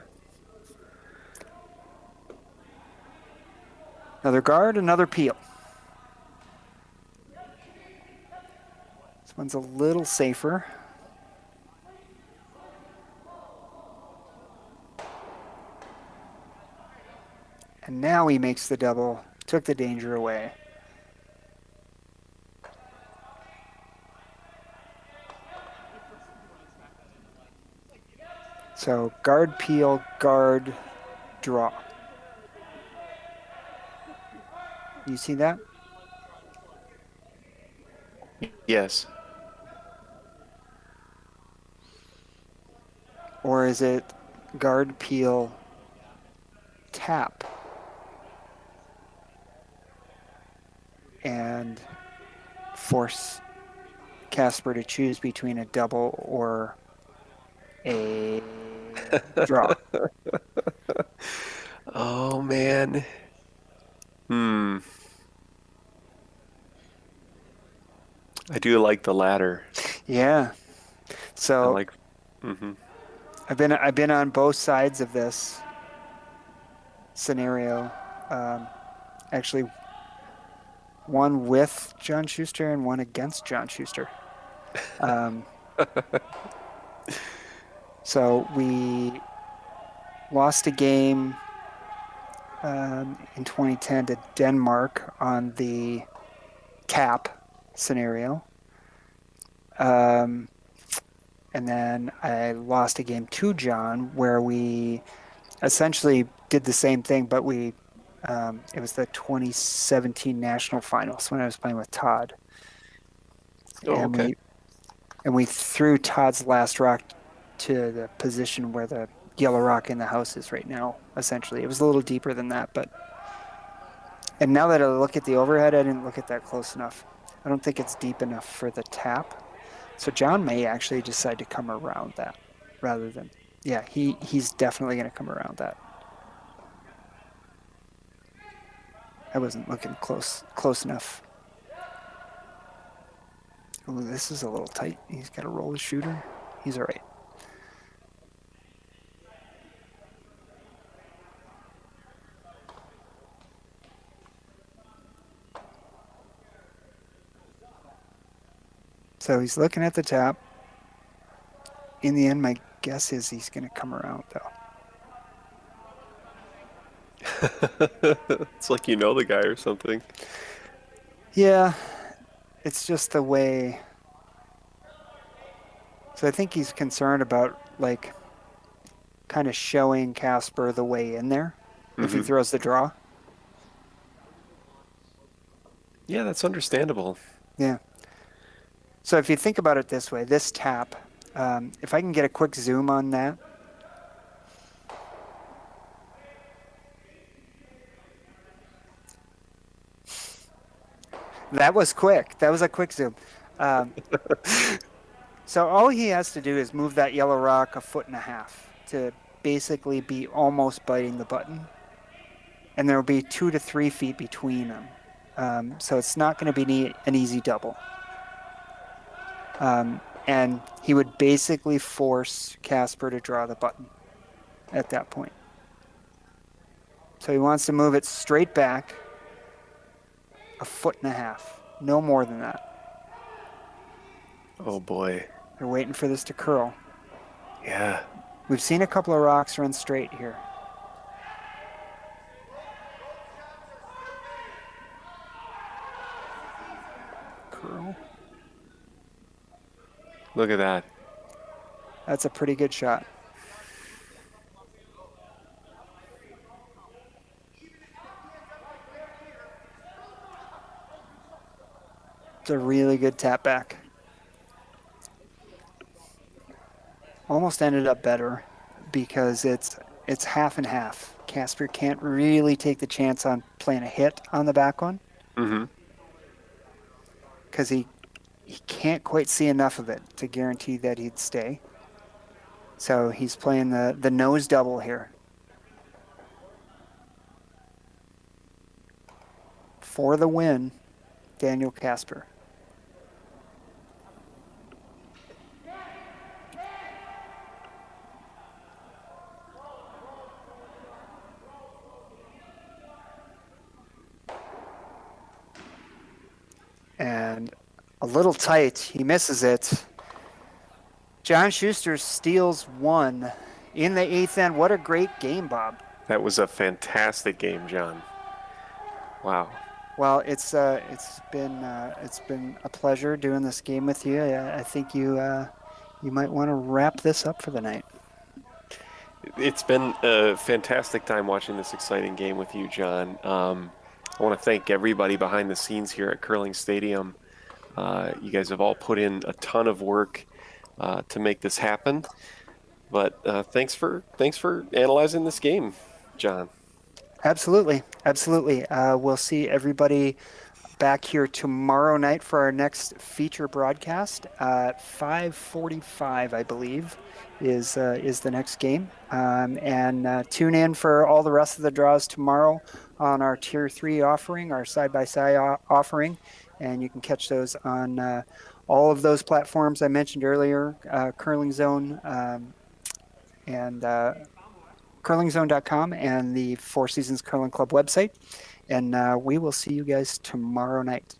Another guard, another peel. This one's a little safer. And now he makes the double, took the danger away. So guard, peel, guard, draw. You see that? Yes. Or is it guard, peel, tap? And force Casper to choose between a double or a draw. Oh, man. I do like the latter. Yeah. So I like. I've been on both sides of this scenario. Actually, one with John Shuster and one against John Shuster. So we lost a game in 2010 to Denmark on the cap scenario. And then I lost a game to John where we essentially did the same thing, but it was the 2017 national finals when I was playing with Todd. Oh, okay. And we threw Todd's last rock to the position where the yellow rock in the house is right now, essentially. It was a little deeper than that, and now that I look at the overhead, I didn't look at that close enough. I don't think it's deep enough for the tap. So John may actually decide to come around that rather than, yeah, he's definitely going to come around that. I wasn't looking close enough. Ooh, this is a little tight. He's got to roll the shooter. He's all right. So he's looking at the tap. In the end, my guess is he's going to come around, though. It's like you know the guy or something. Yeah, it's just the way. So I think he's concerned about, like, kind of showing Casper the way in there if he throws the draw. Yeah, that's understandable. Yeah. So if you think about it this way, this tap, if I can get a quick zoom on that. That was quick. That was a quick zoom. So all he has to do is move that yellow rock 1.5 feet to basically be almost biting the button. And there will be 2 to 3 feet between them. So it's not going to be an easy double. And he would basically force Casper to draw the button at that point. So he wants to move it straight back 1.5 feet, no more than that. Oh boy. They're waiting for this to curl. Yeah. We've seen a couple of rocks run straight here. Curl. Look at that. That's a pretty good shot. It's a really good tap back. Almost ended up better because it's half and half. Casper can't really take the chance on playing a hit on the back one. Because he can't quite see enough of it to guarantee that he'd stay. So he's playing the nose double here. For the win, Daniel Casper. And a little tight, he misses it. John Shuster steals one in the 8th end. What a great game, Bob. That was a fantastic game, John. Wow. Well, it's been a pleasure doing this game with you. I think you might want to wrap this up for the night. It's been a fantastic time watching this exciting game with you, John. I want to thank everybody behind the scenes here at Curling Stadium. You guys have all put in a ton of work to make this happen. But thanks for analyzing this game, John. Absolutely. We'll see everybody back here tomorrow night for our next feature broadcast at 5:45, I believe, is the next game. And tune in for all the rest of the draws tomorrow on our Tier 3 offering, our side-by-side offering. And you can catch those on all of those platforms I mentioned earlier, Curling Zone and curlingzone.com and the Four Seasons Curling Club website. And we will see you guys tomorrow night.